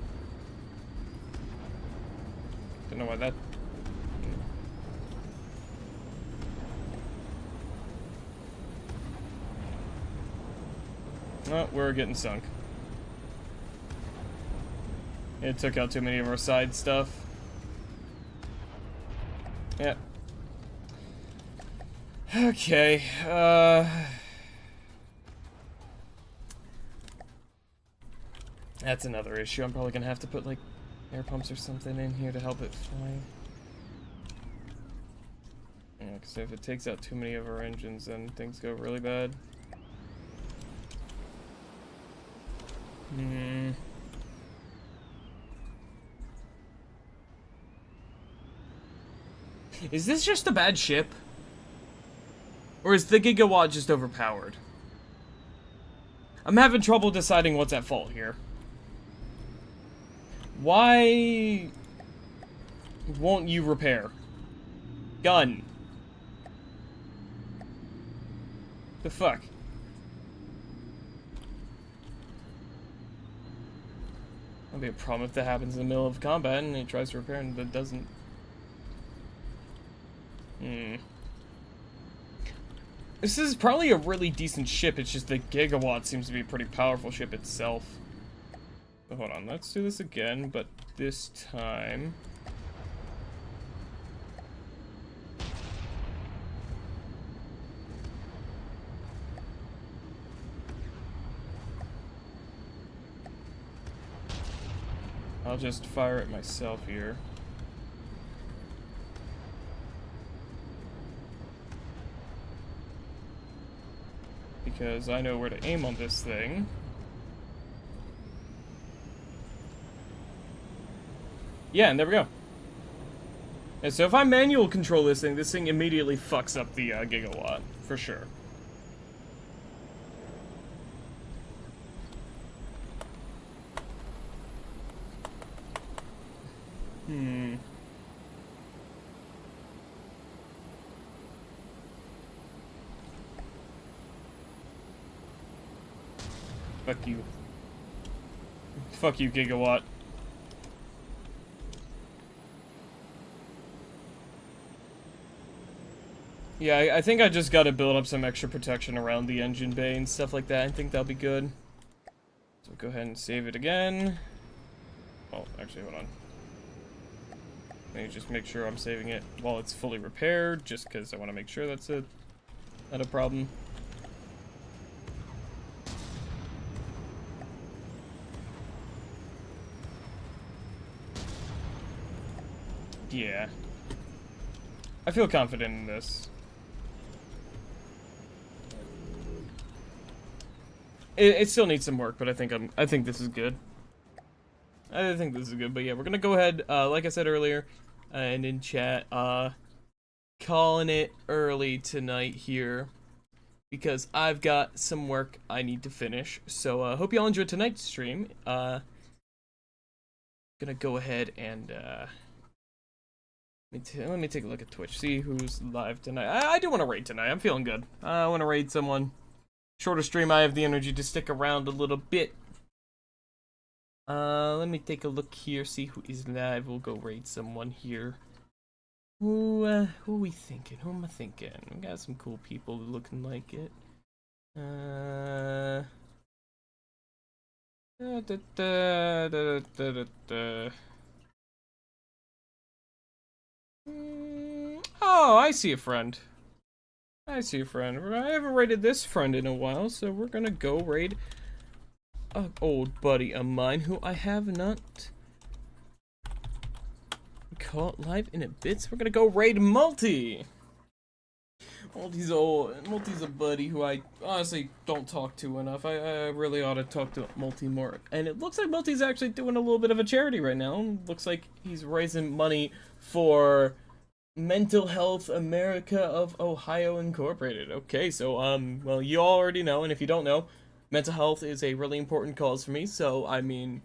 Don't know why that... Oh, we're getting sunk. It took out too many of our side stuff. Yeah. Okay, that's another issue. I'm probably gonna have to put, like, air pumps or something in here to help it fly. Yeah, because if it takes out too many of our engines, then things go really bad. Is this just a bad ship? Or is the gigawatt just overpowered? I'm having trouble deciding what's at fault here. Why won't you repair? Gun. The fuck? That'll be a problem if that happens in the middle of combat and it tries to repair and it doesn't. This is probably a really decent ship, it's just the gigawatt seems to be a pretty powerful ship itself. So hold on, let's do this again, but this time... I'll just fire it myself here. Because I know where to aim on this thing. Yeah, and there we go. And so if I manual control this thing immediately fucks up the gigawatt, for sure. Fuck you. Fuck you, gigawatt. Yeah, I think I just gotta build up some extra protection around the engine bay and stuff like that. I think that'll be good. So go ahead and save it again. Oh, actually, hold on. Let me just make sure I'm saving it while it's fully repaired, just because I want to make sure that's not a problem. Yeah. I feel confident in this. It still needs some work, but I think this is good. I think this is good, but yeah, we're gonna go ahead, like I said earlier, and in chat, calling it early tonight here, because I've got some work I need to finish. So, hope y'all enjoyed tonight's stream. Gonna go ahead and, let me take a look at Twitch, see who's live tonight. I do want to raid tonight, I'm feeling good. I want to raid someone. Shorter stream, I have the energy to stick around a little bit. Let me take a look here, see who is live. We'll go raid someone here. Who are we thinking? Who am I thinking? We got some cool people looking like it. Oh, I see a friend. I see a friend. I haven't raided this friend in a while, so we're gonna go raid an old buddy of mine who I have not caught live in a bit. So we're gonna go raid Multi. Multi's a buddy who I honestly don't talk to enough. I really ought to talk to Multi more. And it looks like Multi's actually doing a little bit of a charity right now. Looks like he's raising money for Mental Health America of Ohio Incorporated. Okay, so, well, you all already know, and if you don't know, mental health is a really important cause for me, so, I mean,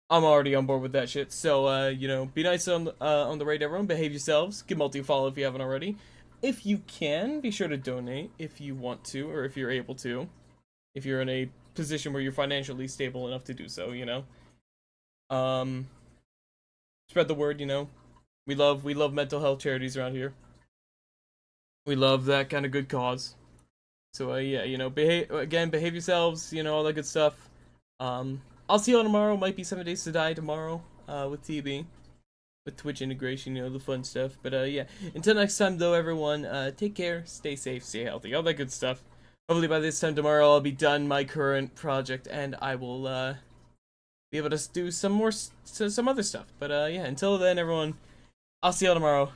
I'm already on board with that shit. So, you know, be nice on the raid, everyone. Behave yourselves. Give Multi a follow if you haven't already. If you can, be sure to donate if you want to, or if you're able to. If you're in a position where you're financially stable enough to do so, you know. Spread the word, you know. We love mental health charities around here. We love that kind of good cause. So, yeah, you know, behave yourselves, you know, all that good stuff. I'll see you all tomorrow. Might be 7 Days to Die tomorrow, with TB. With Twitch integration, you know, the fun stuff. But, yeah, until next time, though, everyone, take care, stay safe, stay healthy, all that good stuff. Hopefully by this time tomorrow, I'll be done my current project, and I will, be able to do some other stuff. But, yeah, until then, everyone, I'll see y'all tomorrow.